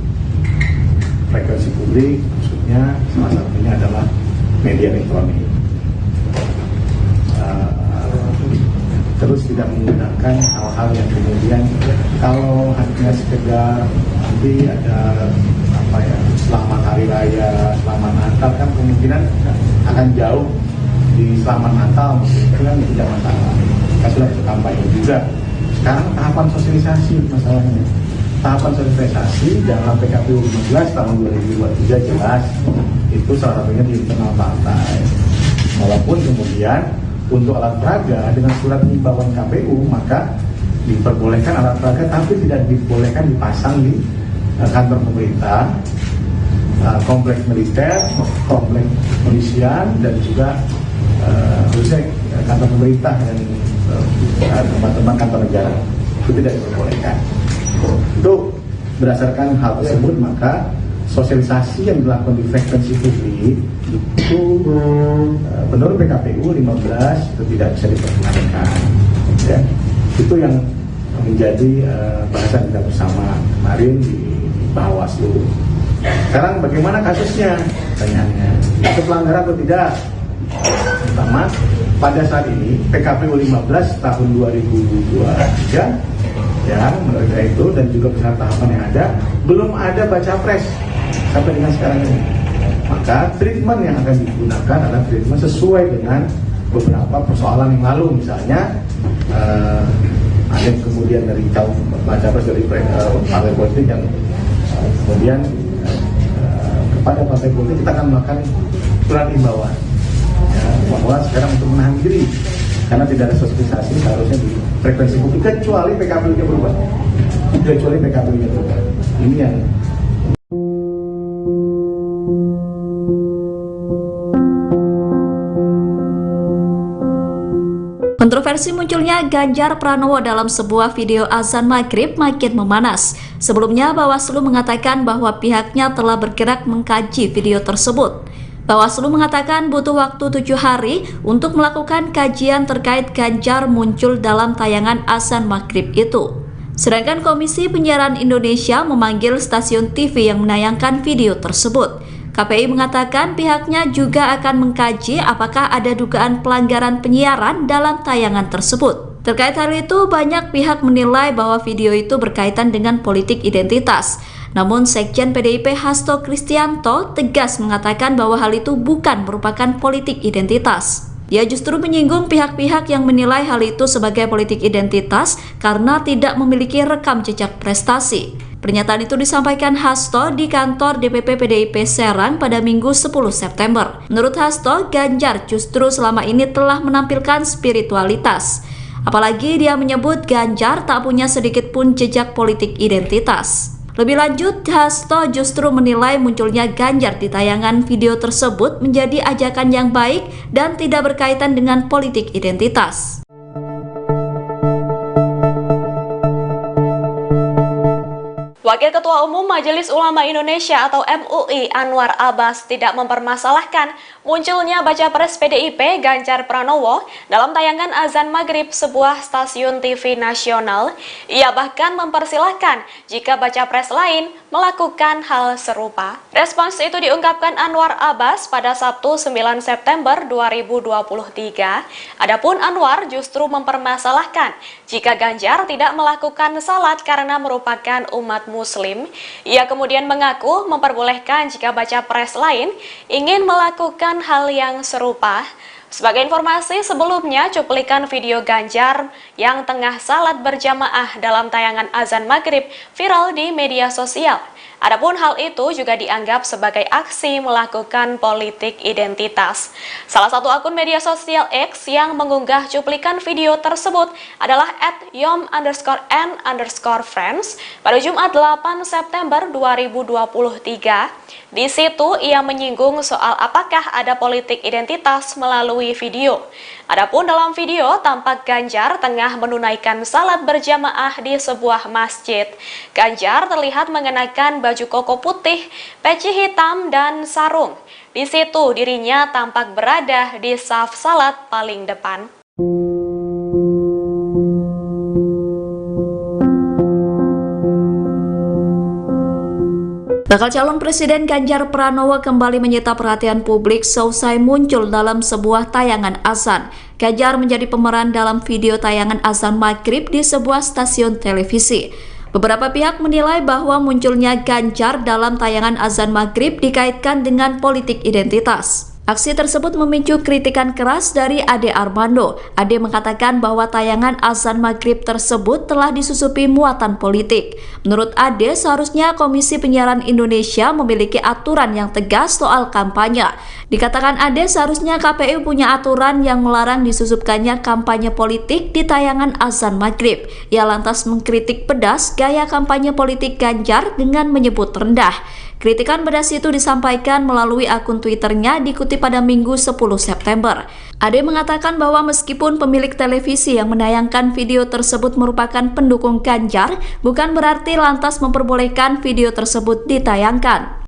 Frekuensi publik maksudnya salah satunya adalah media elektronik. Terus tidak menggunakan hal-hal yang kemudian kalau hanya sekedar nanti ada selamat hari raya, selamat Natal, kan kemungkinan akan jauh di selamat Natal, itu kan tidak masalah. Kan sudah kampanye juga. Sekarang tahapan sosialisasi masalahnya. Tahapan sosialisasi dalam PKPU 15 tahun 2023 jelas itu salah satunya di internal partai. Walaupun kemudian untuk alat peraga dengan surat himbauan KPU maka diperbolehkan alat peraga tapi tidak dibolehkan dipasang di kantor pemerintah, kompleks militer, kompleks polisian dan juga kantor pemerintah dan tempat-tempat kantor negara itu tidak diperbolehkan. Itu berdasarkan hal tersebut maka sosialisasi yang dilakukan di frekuensi publik itu menurut PKPU 15 itu tidak bisa diperbolehkan. Ya. Itu yang menjadi bahasan kita bersama kemarin di Bawaslu. Sekarang bagaimana kasusnya? Pertanyaannya, itu pelanggaran atau tidak? Pertama, pada saat ini PKPU 15 tahun 2023 ya menurut itu dan juga bersama tahapan yang ada belum ada baca pres sampai dengan sekarang ini. Maka treatment yang akan digunakan adalah treatment sesuai dengan beberapa persoalan yang lalu, misalnya ada kemudian dari baca pres dari partai politik yang kemudian kepada partai politik kita akan melakukan surat himbauan ya, bahwa sekarang untuk menahan diri karena tidak ada sosialisasi seharusnya di frekuensi publik kecuali PKPU-nya berubah. Ini yang kontroversi munculnya Ganjar Pranowo dalam sebuah video azan maghrib makin memanas. Sebelumnya, Bawaslu mengatakan bahwa pihaknya telah bergerak mengkaji video tersebut. Bawaslu mengatakan butuh waktu 7 hari untuk melakukan kajian terkait Ganjar muncul dalam tayangan azan maghrib itu. Sedangkan Komisi Penyiaran Indonesia memanggil stasiun TV yang menayangkan video tersebut. KPI mengatakan pihaknya juga akan mengkaji apakah ada dugaan pelanggaran penyiaran dalam tayangan tersebut. Terkait hal itu, banyak pihak menilai bahwa video itu berkaitan dengan politik identitas. Namun Sekjen PDIP Hasto Kristianto tegas mengatakan bahwa hal itu bukan merupakan politik identitas. Dia justru menyinggung pihak-pihak yang menilai hal itu sebagai politik identitas karena tidak memiliki rekam jejak prestasi. Pernyataan itu disampaikan Hasto di kantor DPP PDIP Serang pada Minggu 10 September. Menurut Hasto, Ganjar justru selama ini telah menampilkan spiritualitas. Apalagi dia menyebut Ganjar tak punya sedikit pun jejak politik identitas. Lebih lanjut, Hasto justru menilai munculnya Ganjar di tayangan video tersebut menjadi ajakan yang baik dan tidak berkaitan dengan politik identitas. Wakil Ketua Umum Majelis Ulama Indonesia atau MUI Anwar Abbas tidak mempermasalahkan munculnya baca pres PDIP Ganjar Pranowo dalam tayangan azan maghrib sebuah stasiun TV nasional. Ia bahkan mempersilahkan jika baca pres lain melakukan hal serupa. Respons itu diungkapkan Anwar Abbas pada Sabtu 9 September 2023. Adapun Anwar justru mempermasalahkan jika Ganjar tidak melakukan salat karena merupakan umat Muslim. Ia kemudian mengaku memperbolehkan jika baca pres lain ingin melakukan hal yang serupa. Sebagai informasi, sebelumnya cuplikan video Ganjar yang tengah salat berjamaah dalam tayangan azan maghrib viral di media sosial. Adapun hal itu juga dianggap sebagai aksi melakukan politik identitas. Salah satu akun media sosial X yang mengunggah cuplikan video tersebut adalah @yom_n_friends pada Jumat 8 September 2023. Di situ ia menyinggung soal apakah ada politik identitas melalui video. Adapun dalam video tampak Ganjar tengah menunaikan salat berjamaah di sebuah masjid. Ganjar terlihat mengenakan baju koko putih, peci hitam, dan sarung. Di situ dirinya tampak berada di saf salat paling depan. Bakal calon Presiden Ganjar Pranowo kembali menyita perhatian publik seusai muncul dalam sebuah tayangan azan. Ganjar menjadi pemeran dalam video tayangan azan maghrib di sebuah stasiun televisi. Beberapa pihak menilai bahwa munculnya Ganjar dalam tayangan azan maghrib dikaitkan dengan politik identitas. Aksi tersebut memicu kritikan keras dari Ade Armando. Ade mengatakan bahwa tayangan azan maghrib tersebut telah disusupi muatan politik. Menurut Ade, seharusnya Komisi Penyiaran Indonesia memiliki aturan yang tegas soal kampanye. Dikatakan Ade, seharusnya KPU punya aturan yang melarang disusupkannya kampanye politik di tayangan azan maghrib. Ia lantas mengkritik pedas gaya kampanye politik Ganjar dengan menyebut rendah. Kritikan pedas itu disampaikan melalui akun Twitternya dikutip pada Minggu 10 September. Ade mengatakan bahwa meskipun pemilik televisi yang menayangkan video tersebut merupakan pendukung Ganjar, bukan berarti lantas memperbolehkan video tersebut ditayangkan.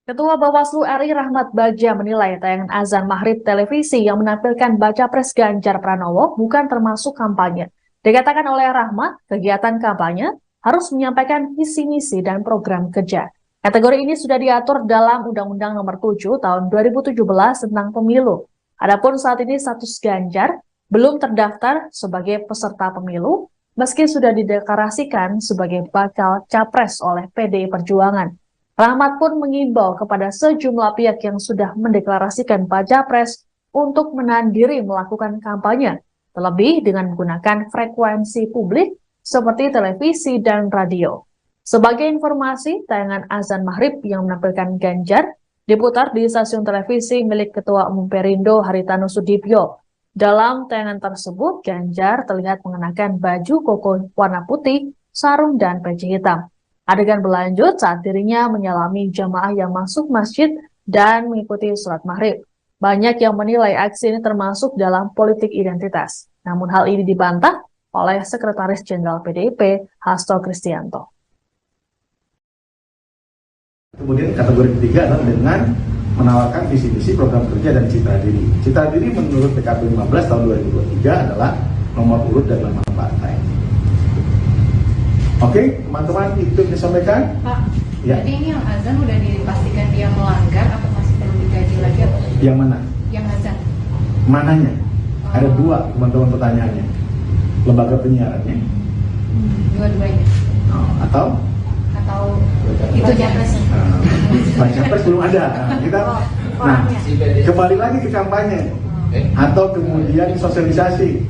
Ketua Bawaslu RI Rahmat Bagja menilai tayangan azan maghrib televisi yang menampilkan baca pres Ganjar Pranowo bukan termasuk kampanye. Dikatakan oleh Rahmat, kegiatan kampanye harus menyampaikan visi misi dan program kerja. Kategori ini sudah diatur dalam Undang-Undang Nomor 7 Tahun 2017 tentang Pemilu. Adapun saat ini status Ganjar belum terdaftar sebagai peserta pemilu, meski sudah dideklarasikan sebagai bakal capres oleh PDI Perjuangan. Rahmat pun mengimbau kepada sejumlah pihak yang sudah mendeklarasikan baca pres untuk menahan diri melakukan kampanye, terlebih dengan menggunakan frekuensi publik seperti televisi dan radio. Sebagai informasi, tayangan azan maghrib yang menampilkan Ganjar diputar di stasiun televisi milik Ketua Umum Perindo Haritanu Sudibyo. Dalam tayangan tersebut, Ganjar terlihat mengenakan baju koko warna putih, sarung, dan peci hitam. Adegan berlanjut saat dirinya menyalami jamaah yang masuk masjid dan mengikuti sholat maghrib. Banyak yang menilai aksi ini termasuk dalam politik identitas. Namun hal ini dibantah oleh Sekretaris Jenderal PDIP, Hasto Kristianto. Kemudian kategori ketiga adalah dengan menawarkan visi misi program kerja dan citra diri. Citra diri menurut PKP 15 tahun 2023 adalah nomor urut dan nama partai. Oke, teman-teman, itu yang disampaikan. Pak, ya. jadi ini yang azan udah dipastikan dia melanggar atau masih perlu dikaji lagi? Atau? Yang mana? Yang azan. Mananya? Ada dua, teman-teman, pertanyaannya. Lembaga penyiarannya. Dua-duanya. Atau itu capres. Baca pres belum ada. Kita kembali lagi ke kampanye atau kemudian sosialisasi.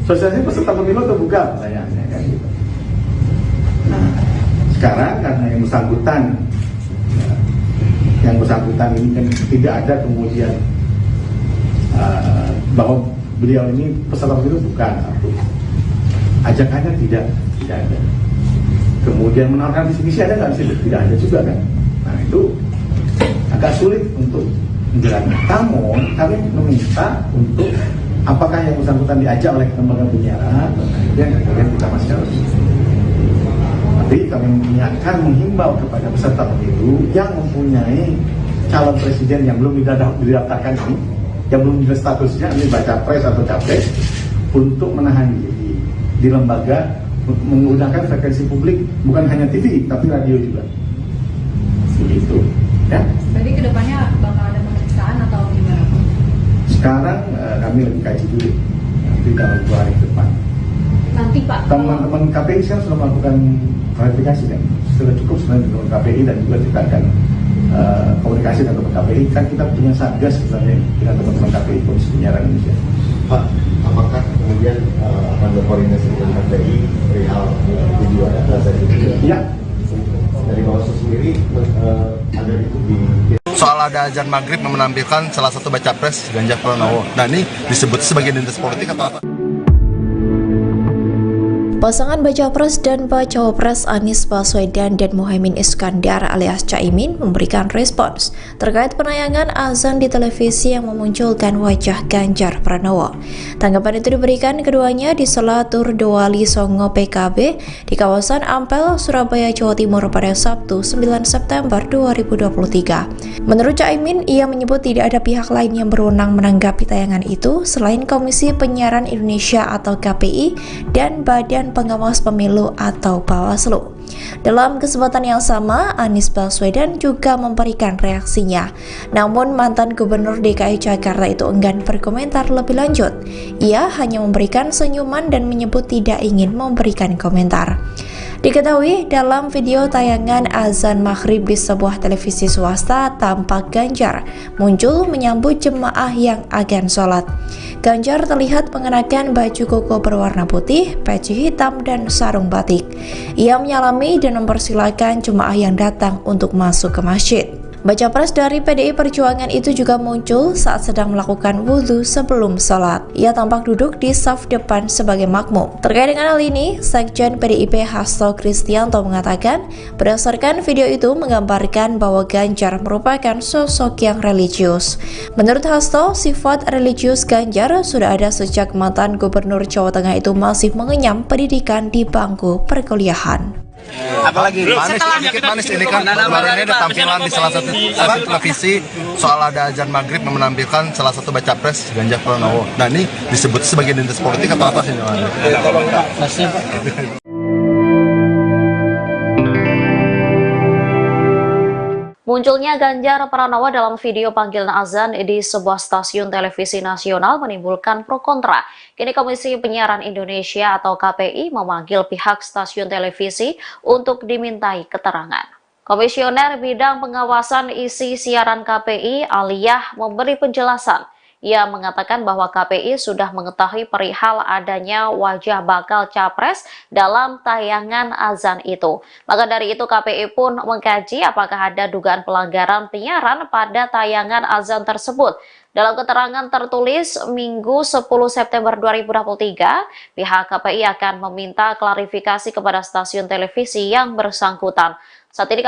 Sosialisasi peserta pemilu terbuka pertanyaannya kan gitu. Nah, sekarang karena yang bersangkutan ini kan tidak ada kemudian bahwa beliau ini peserta pemilu bukan satu. Ajakannya tidak ada. Kemudian menawarkan visi misi ada nggak sih? Tidak ada juga kan. Nah itu agak sulit untuk menjelaskan. Namun kami meminta untuk apakah yang bersangkutan diajak oleh lembaga penyiaran, kemudian kita masih harus. Tapi kami mengingatkan, menghimbau kepada peserta pemilu yang mempunyai calon presiden yang belum didaftarkan ini, yang belum jelas statusnya, ini baca pres atau capres, untuk menahan diri di lembaga, menggunakan frekuensi publik, bukan hanya TV tapi radio juga. Begitu ya. Jadi kedepannya bakal ada pemeriksaan atau gimana? Sekarang kami lagi kaji dulu, nanti dalam 2 hari ke depan. Nanti Pak, teman-teman KPI sekarang sudah melakukan klarifikasi kan, sudah cukup sebenarnya dengan KPI, dan juga kita akan komunikasi dengan teman KPI. Kan kita punya satgas sebenarnya dengan teman-teman KPI, Komisi Penyiaran Indonesia. Pak, apakah kemudian akan berkoordinasi dengan KPI perihal video data itu? Ya. Dari Bawaslu sendiri ada itu di soal ada azan maghrib yang menampilkan salah satu baca pres Ganjar Pranowo. Nah ini disebut sebagai identitas politik atau apa? Pasangan Baca Pres dan Bacawa Pres Anies Baswedan dan Muhaimin Iskandar alias Caimin memberikan respons terkait penayangan azan di televisi yang memunculkan wajah Ganjar Pranowo. Tanggapan itu diberikan keduanya di sela tur Dewali Songo PKB di kawasan Ampel, Surabaya, Jawa Timur pada Sabtu 9 September 2023. Menurut Caimin, ia menyebut tidak ada pihak lain yang berwenang menanggapi tayangan itu selain Komisi Penyiaran Indonesia atau KPI dan Badan Pengawas Pemilu atau Bawaslu. Dalam kesempatan yang sama, Anies Baswedan juga memberikan reaksinya. Namun mantan Gubernur DKI Jakarta itu enggan berkomentar lebih lanjut. Ia hanya memberikan senyuman dan menyebut tidak ingin memberikan komentar. Diketahui dalam video tayangan azan maghrib di sebuah televisi swasta, tampak Ganjar muncul menyambut jemaah yang akan sholat. Ganjar terlihat mengenakan baju koko berwarna putih, peci hitam, dan sarung batik. Ia menyalami dan mempersilahkan jemaah yang datang untuk masuk ke masjid. Baca pres dari PDI Perjuangan itu juga muncul saat sedang melakukan wudhu sebelum sholat. Ia tampak duduk di saf depan sebagai makmum. Terkait dengan hal ini, Sekjen PDIP Hasto Kristianto mengatakan, berdasarkan video itu menggambarkan bahwa Ganjar merupakan sosok yang religius. Menurut Hasto, sifat religius Ganjar sudah ada sejak mantan Gubernur Jawa Tengah itu masih mengenyam pendidikan di bangku perkuliahan. Apalagi manis ini kan kemarin ada tampilan di salah satu televisi soal ada azan maghrib yang menampilkan salah satu baca pres Ganjar Pranowo. Nah ini disebut sebagai identitas politik atau apa sih? Munculnya Ganjar Pranowo dalam video panggilan azan di sebuah stasiun televisi nasional menimbulkan pro kontra. Kini Komisi Penyiaran Indonesia atau KPI memanggil pihak stasiun televisi untuk dimintai keterangan. Komisioner Bidang Pengawasan Isi Siaran KPI Aliyah memberi penjelasan. Ia mengatakan bahwa KPI sudah mengetahui perihal adanya wajah bakal capres dalam tayangan azan itu. Maka dari itu KPI pun mengkaji apakah ada dugaan pelanggaran penyiaran pada tayangan azan tersebut. Dalam keterangan tertulis Minggu 10 September 2023, pihak KPI akan meminta klarifikasi kepada stasiun televisi yang bersangkutan. Saat ini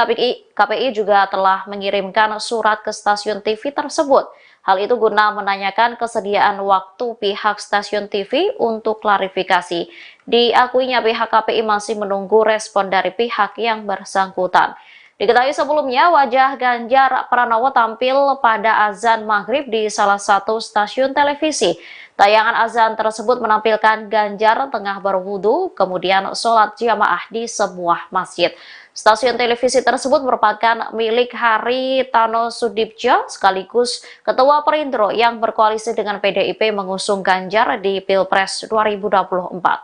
KPI juga telah mengirimkan surat ke stasiun TV tersebut. Hal itu guna menanyakan kesediaan waktu pihak stasiun TV untuk klarifikasi. Diakuinya pihak KPI masih menunggu respon dari pihak yang bersangkutan. Diketahui sebelumnya wajah Ganjar Pranowo tampil pada azan maghrib di salah satu stasiun televisi. Tayangan azan tersebut menampilkan Ganjar tengah berwudu, kemudian sholat jamaah di sebuah masjid. Stasiun televisi tersebut merupakan milik Haritanu Sudibjo, sekaligus Ketua Perindo yang berkoalisi dengan PDIP mengusung Ganjar di Pilpres 2024.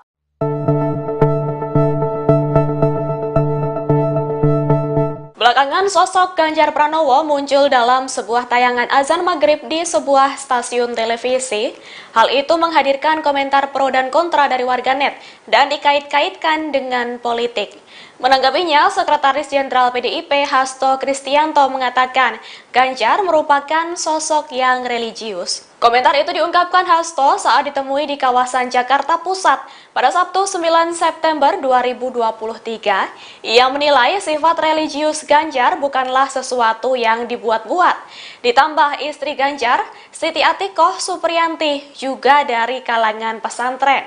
Belakangan sosok Ganjar Pranowo muncul dalam sebuah tayangan azan maghrib di sebuah stasiun televisi. Hal itu menghadirkan komentar pro dan kontra dari warganet dan dikait-kaitkan dengan politik. Menanggapinya, Sekretaris Jenderal PDIP Hasto Kristianto mengatakan Ganjar merupakan sosok yang religius. Komentar itu diungkapkan Hasto saat ditemui di kawasan Jakarta Pusat pada Sabtu 9 September 2023. Ia menilai sifat religius Ganjar bukanlah sesuatu yang dibuat-buat. Ditambah istri Ganjar, Siti Atikoh Supriyanti, juga dari kalangan pesantren.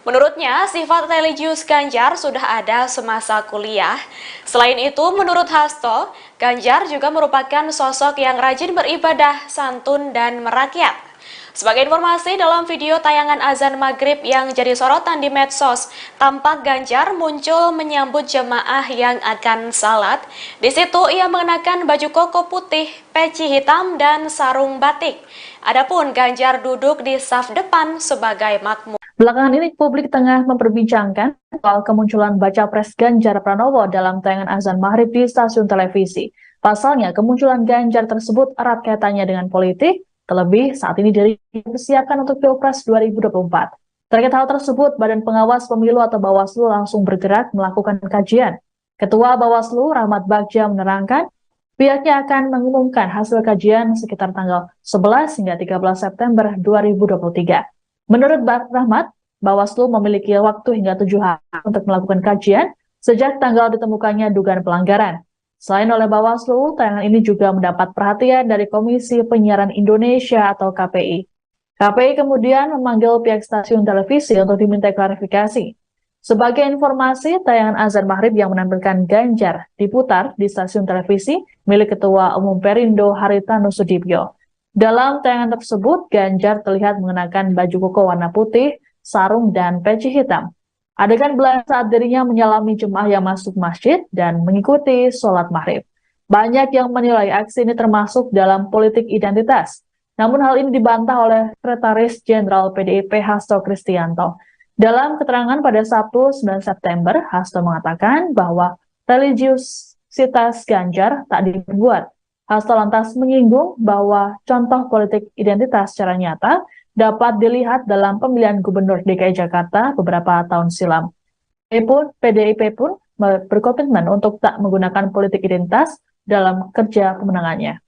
Menurutnya, sifat religius Ganjar sudah ada semasa kuliah. Selain itu, menurut Hasto, Ganjar juga merupakan sosok yang rajin beribadah, santun, dan merakyat. Sebagai informasi, dalam video tayangan azan maghrib yang jadi sorotan di medsos, tampak Ganjar muncul menyambut jemaah yang akan salat. Di situ ia mengenakan baju koko putih, peci hitam, dan sarung batik. Adapun Ganjar duduk di saf depan sebagai makmum. Belakangan ini publik tengah memperbincangkan soal kemunculan baca pres Ganjar Pranowo dalam tayangan azan maghrib di stasiun televisi. Pasalnya, kemunculan Ganjar tersebut erat kaitannya dengan politik, terlebih saat ini dipersiapkan untuk Pilpres 2024. Terkait hal tersebut, Badan Pengawas Pemilu atau Bawaslu langsung bergerak melakukan kajian. Ketua Bawaslu Rahmat Bagja menerangkan, pihaknya akan mengumumkan hasil kajian sekitar tanggal 11 hingga 13 September 2023. Menurut Rahmat, Bawaslu memiliki waktu hingga 7 hari untuk melakukan kajian sejak tanggal ditemukannya dugaan pelanggaran. Selain oleh Bawaslu, tayangan ini juga mendapat perhatian dari Komisi Penyiaran Indonesia atau KPI. KPI kemudian memanggil pihak stasiun televisi untuk diminta klarifikasi. Sebagai informasi, tayangan azan maghrib yang menampilkan Ganjar diputar di stasiun televisi milik Ketua Umum Perindo Haritanu Sudibjo. Dalam tayangan tersebut, Ganjar terlihat mengenakan baju koko warna putih, sarung, dan peci hitam. Adegan berlangsung saat dirinya menyalami jemaah yang masuk masjid dan mengikuti sholat maghrib. Banyak yang menilai aksi ini termasuk dalam politik identitas. Namun hal ini dibantah oleh Sekretaris Jenderal PDIP Hasto Kristianto. Dalam keterangan pada Sabtu 9 September, Hasto mengatakan bahwa religiusitas Ganjar tak dibuat. Hasto lantas menyinggung bahwa contoh politik identitas secara nyata dapat dilihat dalam pemilihan Gubernur DKI Jakarta beberapa tahun silam. PDIP pun berkomitmen untuk tak menggunakan politik identitas dalam kerja pemenangannya.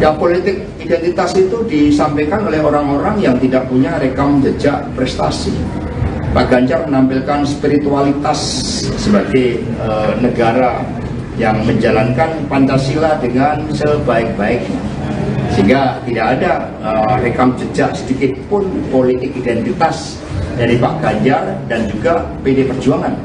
Ya, politik identitas itu disampaikan oleh orang-orang yang tidak punya rekam jejak prestasi. Pak Ganjar menampilkan spiritualitas sebagai negara yang menjalankan Pancasila dengan sebaik-baiknya. Sehingga tidak ada rekam jejak sedikit pun politik identitas dari Pak Ganjar dan juga PD Perjuangan.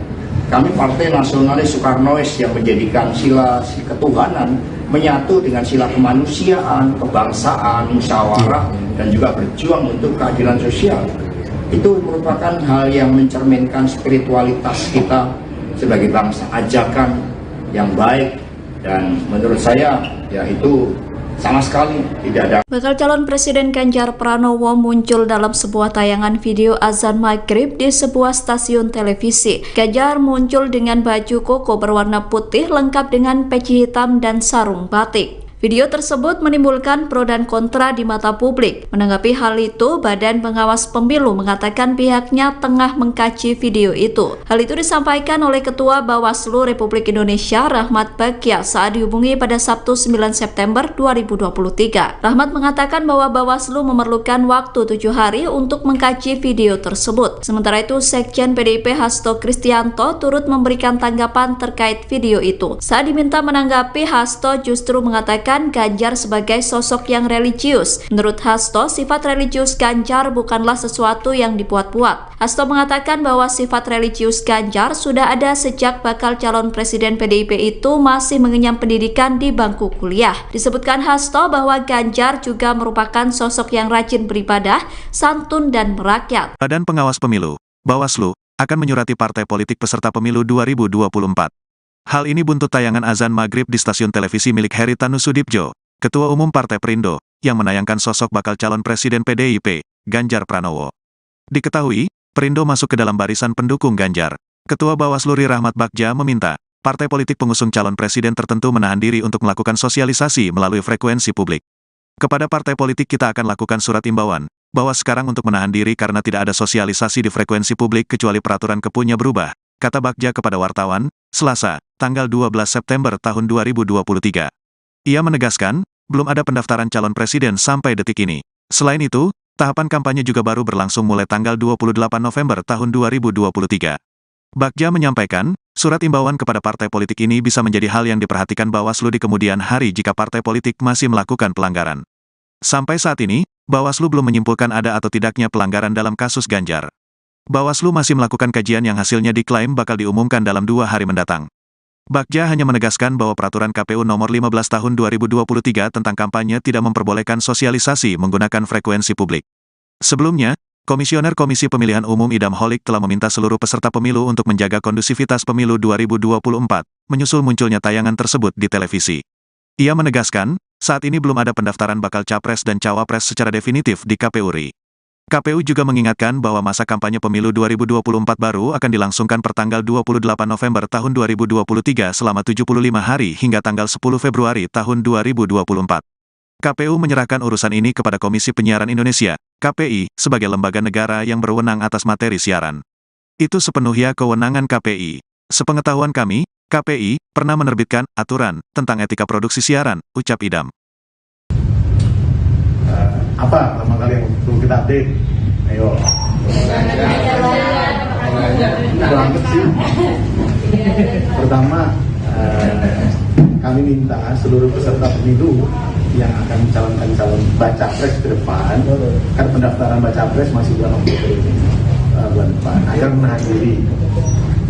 Kami Partai Nasionalis Soekarnois yang menjadikan sila ketuhanan menyatu dengan sila kemanusiaan, kebangsaan, musyawarah, dan juga berjuang untuk keadilan sosial. Itu merupakan hal yang mencerminkan spiritualitas kita sebagai bangsa, ajakan yang baik, dan menurut saya ya itu sama sekali tidak ada. Bakal calon Presiden Ganjar Pranowo muncul dalam sebuah tayangan video azan maghrib di sebuah stasiun televisi. Ganjar muncul dengan baju koko berwarna putih lengkap dengan peci hitam dan sarung batik. Video tersebut menimbulkan pro dan kontra di mata publik. Menanggapi hal itu, Badan Pengawas Pemilu mengatakan pihaknya tengah mengkaji video itu. Hal itu disampaikan oleh Ketua Bawaslu Republik Indonesia Rahmat Bagja saat dihubungi pada Sabtu 9 September 2023. Rahmat mengatakan bahwa Bawaslu memerlukan waktu 7 hari untuk mengkaji video tersebut. Sementara itu, Sekjen PDIP Hasto Kristianto turut memberikan tanggapan terkait video itu. Saat diminta menanggapi, Hasto justru mengatakan Ganjar sebagai sosok yang religius. Menurut Hasto, sifat religius Ganjar bukanlah sesuatu yang dibuat-buat. Hasto mengatakan bahwa sifat religius Ganjar sudah ada sejak bakal calon presiden PDIP itu masih mengenyam pendidikan di bangku kuliah. Disebutkan Hasto bahwa Ganjar juga merupakan sosok yang rajin beribadah, santun dan merakyat. Badan Pengawas Pemilu, Bawaslu, akan menyurati partai politik peserta pemilu 2024. Hal ini buntut tayangan azan maghrib di stasiun televisi milik Haritanu Nusudibjo, Ketua Umum Partai Perindo, yang menayangkan sosok bakal calon Presiden PDIP, Ganjar Pranowo. Diketahui, Perindo masuk ke dalam barisan pendukung Ganjar. Ketua Bawaslu Ri Rahmat Bagja meminta, partai politik pengusung calon presiden tertentu menahan diri untuk melakukan sosialisasi melalui frekuensi publik. Kepada partai politik kita akan lakukan surat imbauan, bahwa sekarang untuk menahan diri karena tidak ada sosialisasi di frekuensi publik kecuali peraturan Kepunya berubah, kata Bagja kepada wartawan, Selasa, tanggal 12 September tahun 2023. Ia menegaskan, belum ada pendaftaran calon presiden sampai detik ini. Selain itu, tahapan kampanye juga baru berlangsung mulai tanggal 28 November tahun 2023. Bagja menyampaikan, surat imbauan kepada partai politik ini bisa menjadi hal yang diperhatikan Bawaslu di kemudian hari jika partai politik masih melakukan pelanggaran. Sampai saat ini, Bawaslu belum menyimpulkan ada atau tidaknya pelanggaran dalam kasus Ganjar. Bawaslu masih melakukan kajian yang hasilnya diklaim bakal diumumkan dalam 2 hari mendatang. Bagja hanya menegaskan bahwa peraturan KPU nomor 15 tahun 2023 tentang kampanye tidak memperbolehkan sosialisasi menggunakan frekuensi publik. Sebelumnya, Komisioner Komisi Pemilihan Umum Idam Holik telah meminta seluruh peserta pemilu untuk menjaga kondusivitas pemilu 2024, menyusul munculnya tayangan tersebut di televisi. Ia menegaskan, saat ini belum ada pendaftaran bakal capres dan cawapres secara definitif di KPU RI. KPU juga mengingatkan bahwa masa kampanye pemilu 2024 baru akan dilangsungkan pertanggal 28 November tahun 2023 selama 75 hari hingga tanggal 10 Februari tahun 2024. KPU menyerahkan urusan ini kepada Komisi Penyiaran Indonesia, KPI, sebagai lembaga negara yang berwenang atas materi siaran. Itu sepenuhnya kewenangan KPI. Sepengetahuan kami, KPI pernah menerbitkan aturan tentang etika produksi siaran, ucap Idam. Apa pertama kali yang perlu kita update? Ayo. Banget sih. Pertama, kami minta seluruh peserta pemilu yang akan mencalonkan calon baca pres ke depan, kan pendaftaran baca pres masih bulan Oktober ini, bulan depan, agar menahan diri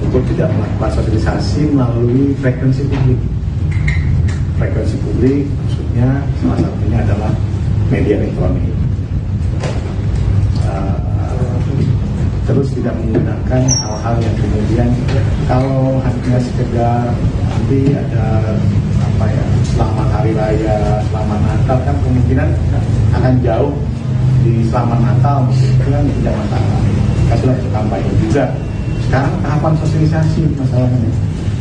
untuk tidak melakukan sosialisasi melalui frekuensi publik. Frekuensi publik maksudnya salah satunya adalah media elektronik. Terus tidak menggunakan hal-hal yang kemudian kalau hanya sekedar nanti ada selamat hari raya, selamat Natal, kan kemungkinan akan jauh di selamat Natal, itu kan tidak masalah. Kasihlah itu kampanye juga. Sekarang tahapan sosialisasi masalahnya.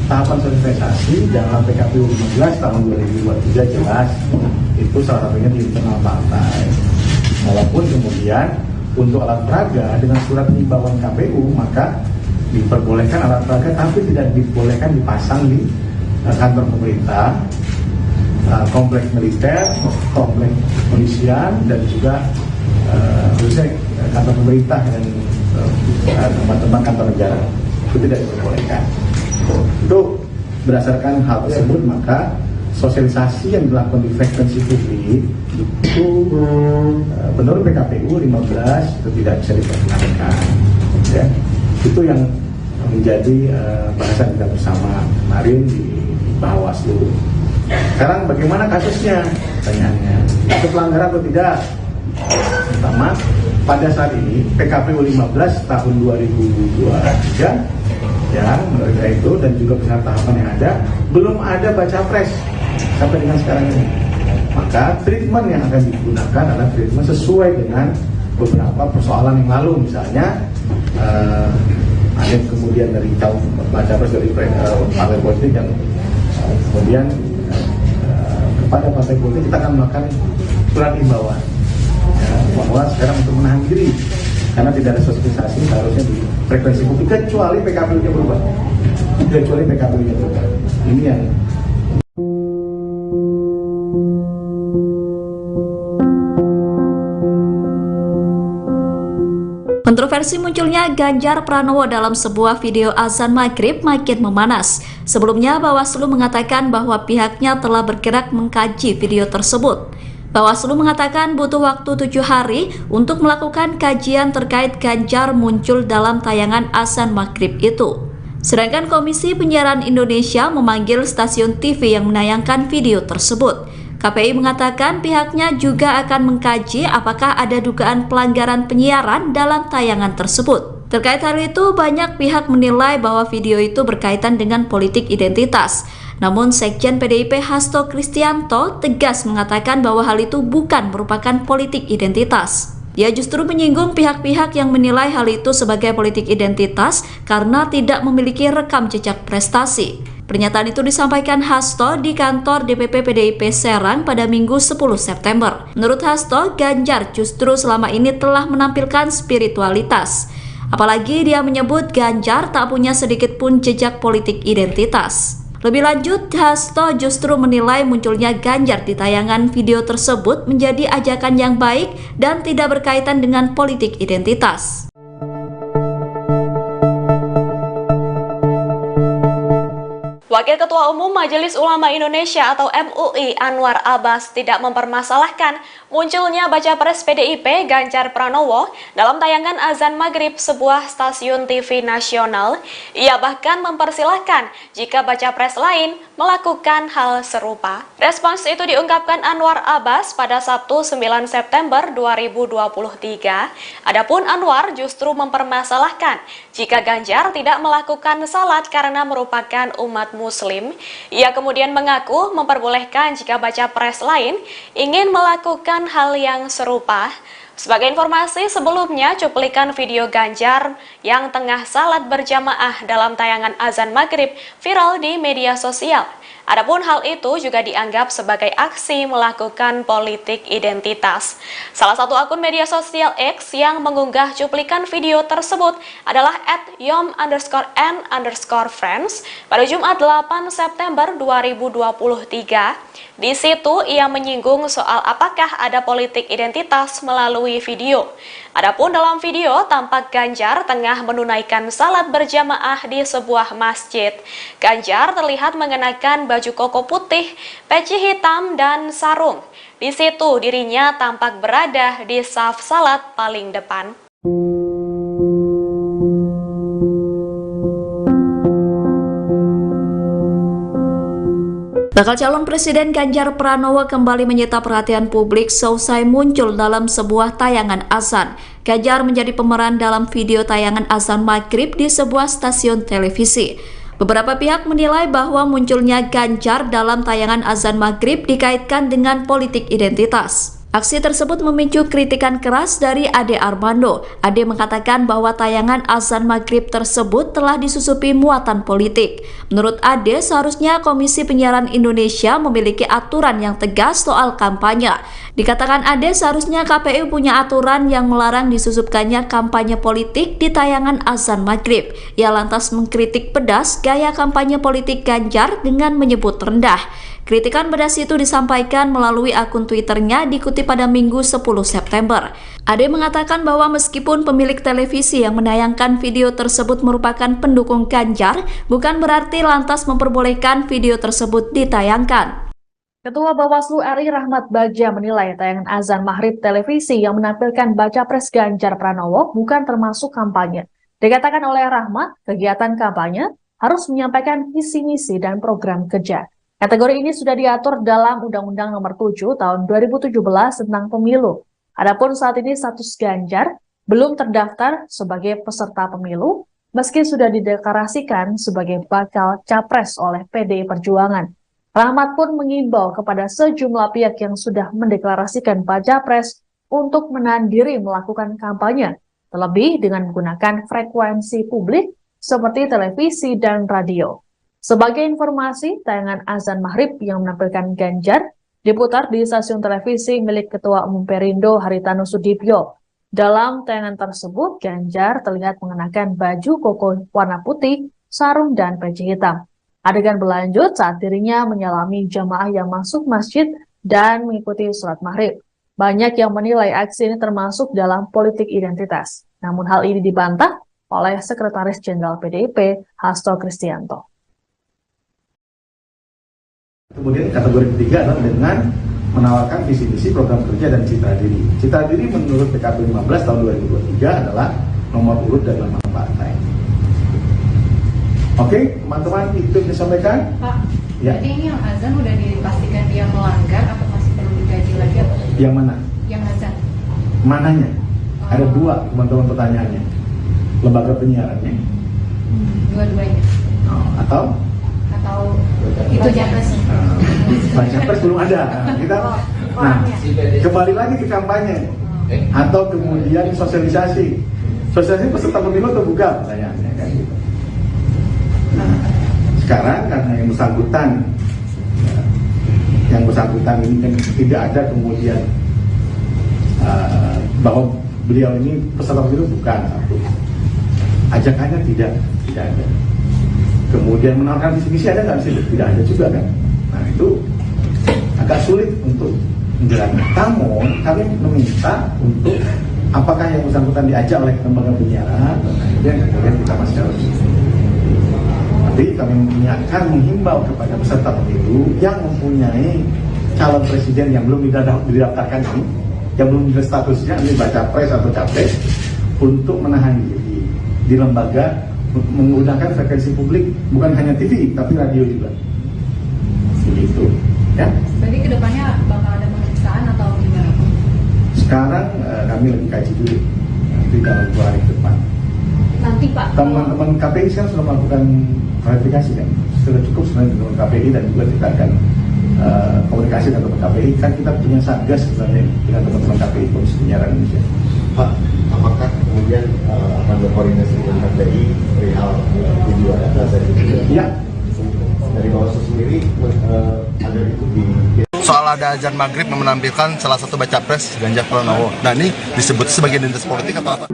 Tahapan sosialisasi dalam PKPU 15 tahun 2023 jelas itu salah satunya di internal partai. Walaupun kemudian untuk alat peraga dengan surat himbauan KPU maka diperbolehkan alat peraga tapi tidak dibolehkan dipasang di kantor pemerintah, kompleks militer, kompleks polisian dan juga kantor pemerintah dan tempat-tempat kantor negara itu tidak diperbolehkan. Itu berdasarkan hal tersebut maka sosialisasi yang dilakukan di frekuensi publik itu menurut PKPU 15 itu tidak bisa dipergunakan. Ya. Itu yang menjadi bahasan kita bersama kemarin di Bawaslu. Sekarang bagaimana kasusnya? Pertanyaannya, itu pelanggaran atau tidak? Pertama, pada saat ini PKPU 15 tahun 2023 ya menurut itu dan juga bersama tahapan yang ada belum ada baca pres sampai dengan sekarang ini. maka treatment yang akan digunakan adalah treatment sesuai dengan beberapa persoalan yang lalu. Misalnya ada kemudian dari baca pres dari partai politik yang kemudian kepada partai politik kita akan melakukan surat himbauan bahwa sekarang untuk menahan diri karena tidak ada sosialisasi seharusnya di frekuensi publik kecuali PKPU-nya berubah. Ini yang kontroversi munculnya Ganjar Pranowo dalam sebuah video azan maghrib makin memanas. Sebelumnya, Bawaslu mengatakan bahwa pihaknya telah bergerak mengkaji video tersebut. Bawaslu mengatakan butuh waktu 7 hari untuk melakukan kajian terkait Ganjar muncul dalam tayangan azan maghrib itu. Sedangkan Komisi Penyiaran Indonesia memanggil stasiun TV yang menayangkan video tersebut. KPI mengatakan pihaknya juga akan mengkaji apakah ada dugaan pelanggaran penyiaran dalam tayangan tersebut. Terkait hal itu, banyak pihak menilai bahwa video itu berkaitan dengan politik identitas. Namun Sekjen PDIP Hasto Kristianto tegas mengatakan bahwa hal itu bukan merupakan politik identitas. Dia justru menyinggung pihak-pihak yang menilai hal itu sebagai politik identitas karena tidak memiliki rekam jejak prestasi. Pernyataan itu disampaikan Hasto di kantor DPP PDIP Serang pada Minggu 10 September. Menurut Hasto, Ganjar justru selama ini telah menampilkan spiritualitas. Apalagi dia menyebut Ganjar tak punya sedikit pun jejak politik identitas. Lebih lanjut, Hasto justru menilai munculnya Ganjar di tayangan video tersebut menjadi ajakan yang baik dan tidak berkaitan dengan politik identitas. Wakil Ketua Umum Majelis Ulama Indonesia atau MUI Anwar Abbas tidak mempermasalahkan munculnya baca pres PDIP Ganjar Pranowo dalam tayangan azan maghrib sebuah stasiun TV nasional. Ia bahkan mempersilahkan jika baca pres lain melakukan hal serupa. Respons itu diungkapkan Anwar Abbas pada Sabtu 9 September 2023. Adapun Anwar justru mempermasalahkan jika Ganjar tidak melakukan salat karena merupakan umat Muslim. Ia kemudian mengaku memperbolehkan jika baca pres lain ingin melakukan hal yang serupa. Sebagai informasi, sebelumnya cuplikan video Ganjar yang tengah salat berjamaah dalam tayangan azan maghrib viral di media sosial. Adapun hal itu juga dianggap sebagai aksi melakukan politik identitas. Salah satu akun media sosial X yang mengunggah cuplikan video tersebut adalah @yom_n_friends pada Jumat 8 September 2023. Di situ ia menyinggung soal apakah ada politik identitas melalui video. Adapun dalam video tampak Ganjar tengah menunaikan salat berjamaah di sebuah masjid. Ganjar terlihat mengenakan baju koko putih, peci hitam, dan sarung. Di situ dirinya tampak berada di saf salat paling depan. Bakal calon Presiden Ganjar Pranowo kembali menyita perhatian publik seusai muncul dalam sebuah tayangan azan. Ganjar menjadi pemeran dalam video tayangan azan maghrib di sebuah stasiun televisi. Beberapa pihak menilai bahwa munculnya Ganjar dalam tayangan azan maghrib dikaitkan dengan politik identitas. Aksi tersebut memicu kritikan keras dari Ade Armando. Ade mengatakan bahwa tayangan azan maghrib tersebut telah disusupi muatan politik. Menurut Ade, seharusnya Komisi Penyiaran Indonesia memiliki aturan yang tegas soal kampanye. Dikatakan Ade, seharusnya KPU punya aturan yang melarang disusupkannya kampanye politik di tayangan azan maghrib. Ia lantas mengkritik pedas gaya kampanye politik Ganjar dengan menyebut rendah. Kritikan pedas itu disampaikan melalui akun Twitternya dikutip pada Minggu 10 September. Ade mengatakan bahwa meskipun pemilik televisi yang menayangkan video tersebut merupakan pendukung Ganjar, bukan berarti lantas memperbolehkan video tersebut ditayangkan. Ketua Bawaslu RI Rahmat Bagja menilai tayangan azan maghrib televisi yang menampilkan baca pres Ganjar Pranowo bukan termasuk kampanye. Dikatakan oleh Rahmat, kegiatan kampanye harus menyampaikan visi misi dan program kerja. Kategori ini sudah diatur dalam Undang-Undang Nomor 7 Tahun 2017 tentang Pemilu. Adapun saat ini status Ganjar belum terdaftar sebagai peserta pemilu, meski sudah dideklarasikan sebagai bakal capres oleh PDI Perjuangan. Rahmat pun mengimbau kepada sejumlah pihak yang sudah mendeklarasikan baca pres untuk menahan diri melakukan kampanye, terlebih dengan menggunakan frekuensi publik seperti televisi dan radio. Sebagai informasi, tayangan azan maghrib yang menampilkan Ganjar diputar di stasiun televisi milik Ketua Umum Perindo Haritanu Sudibyo. Dalam tayangan tersebut, Ganjar terlihat mengenakan baju koko warna putih, sarung, dan peci hitam. Adegan berlanjut saat dirinya menyalami jamaah yang masuk masjid dan mengikuti sholat maghrib. Banyak yang menilai aksi ini termasuk dalam politik identitas. Namun hal ini dibantah oleh Sekretaris Jenderal PDIP, Hasto Kristianto. Kemudian kategori ketiga adalah dengan menawarkan visi-misi program kerja dan citra diri. Citra diri menurut PKP 15 tahun 2023 adalah nomor urut dan nama partai. Oke, teman-teman, itu yang disampaikan. Pak, ya. Jadi ini yang azan udah dipastikan dia melanggar atau masih perlu dikaji lagi atau? Yang mana? Yang azan. Mananya? Ada dua, teman-teman, pertanyaannya. Lembaga penyiarannya. Dua-duanya. Atau itu Japres. Baca pres belum ada. Nah, kembali lagi ke kampanye atau kemudian sosialisasi. Sosialisasi peserta pemilu atau bukan? Pertanyaannya kan gitu. Nah, sekarang karena yang bersangkutan ini kan tidak ada kemudian bahwa beliau ini peserta pemilu bukan satu. Ajakannya tidak ada. Kemudian menawarkan visi-misi ada nggak sih? Tidak ada juga kan. Nah itu agak sulit untuk menjelaskan. Namun kami meminta untuk apakah yang bersangkutan diajak oleh lembaga penyiaran, nah itu yang kemudian kita masih harus. Tapi kami akan menghimbau kepada peserta pemilu yang mempunyai calon presiden yang belum didaftarkan ini, yang belum ada statusnya, ini baca pres atau capres, untuk menahan diri di lembaga menggunakan frekuensi publik, bukan hanya TV tapi radio juga. Begitu, ya. Berarti kedepannya bakal ada pemeriksaan atau gimana? Sekarang kami lagi kaji dulu, nanti dalam 2 hari ke depan. Nanti Pak. Teman-teman KPI sekarang sudah melakukan klarifikasi kan, sudah cukup sebenarnya dengan KPI dan juga kita akan komunikasi dengan teman KPI. Kan kita punya satgas sebenarnya dengan teman-teman KPI Komisi Penyiaran Indonesia. Pak, apakah kemudian akan berkoordinasi dengan KPI perihal video data saya juga? Iya. Dari Bawaslu sendiri ada itu di soal ada azan maghrib menampilkan salah satu baca pres Ganjar Pranowo. Nah ini disebut sebagai identitas politik atau apa?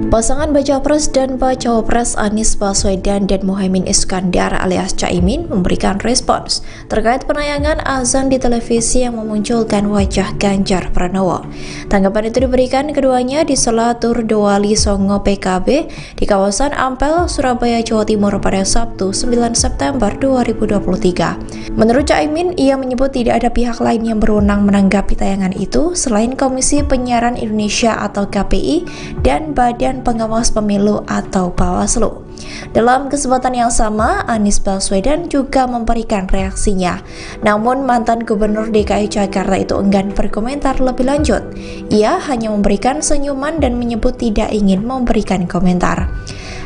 Pasangan Baca Pres dan Bacawa Pres Anies Baswedan dan Muhaimin Iskandar alias Caimin memberikan respons terkait penayangan azan di televisi yang memunculkan wajah Ganjar Pranowo. Tanggapan itu diberikan keduanya di sela tur Dowali Songo PKB di kawasan Ampel, Surabaya, Jawa Timur pada Sabtu 9 September 2023. Menurut Caimin, ia menyebut tidak ada pihak lain yang berwenang menanggapi tayangan itu selain Komisi Penyiaran Indonesia atau KPI dan Badan Pengawas Pemilu atau Bawaslu. Dalam kesempatan yang sama, Anies Baswedan juga memberikan reaksinya. Namun mantan Gubernur DKI Jakarta itu enggan berkomentar lebih lanjut. Ia hanya memberikan senyuman dan menyebut tidak ingin memberikan komentar.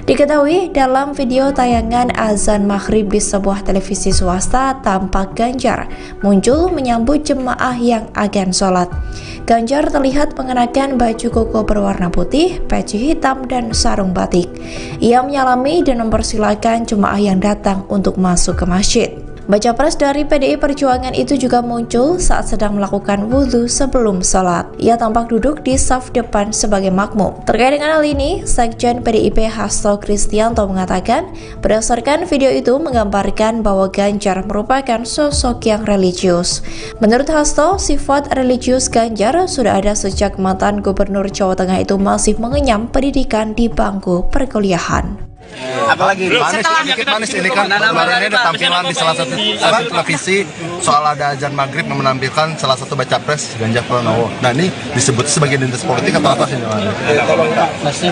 Diketahui dalam video tayangan azan maghrib di sebuah televisi swasta, tampak Ganjar muncul menyambut jemaah yang akan sholat. Ganjar terlihat mengenakan baju koko berwarna putih, peci hitam, dan sarung batik. Ia menyalami dan mempersilahkan jemaah yang datang untuk masuk ke masjid. Baca pres dari PDI Perjuangan itu juga muncul saat sedang melakukan wudhu sebelum sholat. Ia tampak duduk di saf depan sebagai makmum. Terkait dengan hal ini, Sekjen PDIP Hasto Kristianto mengatakan, berdasarkan video itu menggambarkan bahwa Ganjar merupakan sosok yang religius. Menurut Hasto, sifat religius Ganjar sudah ada sejak mantan Gubernur Jawa Tengah itu masih mengenyam pendidikan di bangku perkuliahan. Apalagi manis ini kan kemarin ada tampilan di salah satu televisi soal ada azan maghrib menampilkan salah satu baca pres Ganjar Pranowo. Nah ini disebut sebagai identitas politik atau apa sih?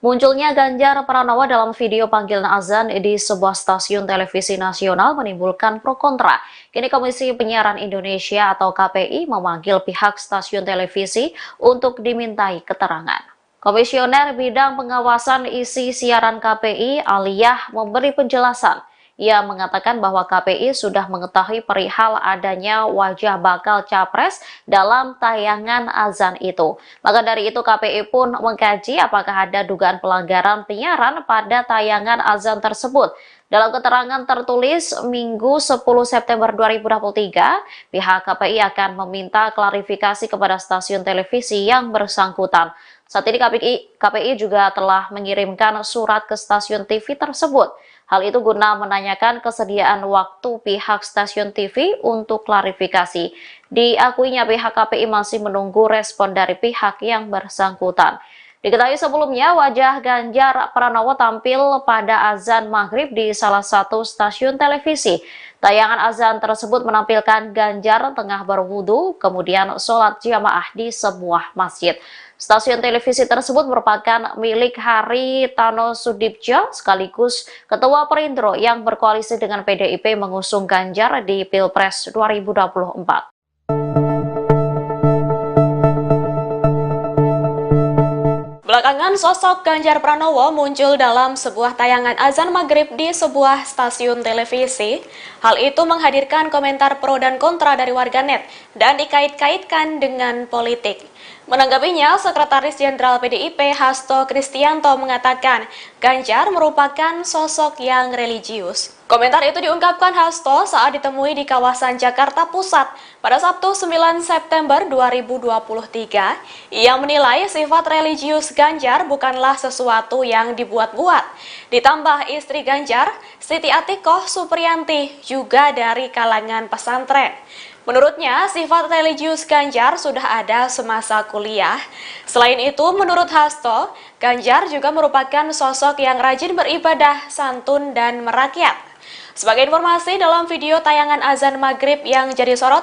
Munculnya Ganjar Pranowo dalam video panggilan azan di sebuah stasiun televisi nasional menimbulkan pro kontra. Kini Komisi Penyiaran Indonesia atau KPI memanggil pihak stasiun televisi untuk dimintai keterangan. Komisioner Bidang Pengawasan Isi Siaran KPI, Aliyah, memberi penjelasan. Ia mengatakan bahwa KPI sudah mengetahui perihal adanya wajah bakal capres dalam tayangan azan itu. Maka dari itu KPI pun mengkaji apakah ada dugaan pelanggaran penyiaran pada tayangan azan tersebut. Dalam keterangan tertulis Minggu 10 September 2023, pihak KPI akan meminta klarifikasi kepada stasiun televisi yang bersangkutan. Saat ini KPI juga telah mengirimkan surat ke stasiun TV tersebut. Hal itu guna menanyakan kesediaan waktu pihak stasiun TV untuk klarifikasi. Diakuinya pihak KPI masih menunggu respon dari pihak yang bersangkutan. Diketahui sebelumnya wajah Ganjar Pranowo tampil pada azan maghrib di salah satu stasiun televisi. Tayangan azan tersebut menampilkan Ganjar tengah berwudu, kemudian sholat jamaah di sebuah masjid. Stasiun televisi tersebut merupakan milik Haritanu Sudibjo sekaligus Ketua Perindro yang berkoalisi dengan PDIP mengusung Ganjar di Pilpres 2024. Belakangan sosok Ganjar Pranowo muncul dalam sebuah tayangan azan maghrib di sebuah stasiun televisi. Hal itu menghadirkan komentar pro dan kontra dari warganet dan dikait-kaitkan dengan politik. Menanggapinya, Sekretaris Jenderal PDIP Hasto Kristianto mengatakan Ganjar merupakan sosok yang religius. Komentar itu diungkapkan Hasto saat ditemui di kawasan Jakarta Pusat pada Sabtu 9 September 2023. Ia menilai sifat religius Ganjar bukanlah sesuatu yang dibuat-buat. Ditambah istri Ganjar, Siti Atikoh Supriyanti, juga dari kalangan pesantren. Menurutnya, sifat religius Ganjar sudah ada semasa kuliah. Selain itu, menurut Hasto, Ganjar juga merupakan sosok yang rajin beribadah, santun, dan merakyat. Sebagai informasi, dalam video tayangan azan maghrib yang jadi sorotan,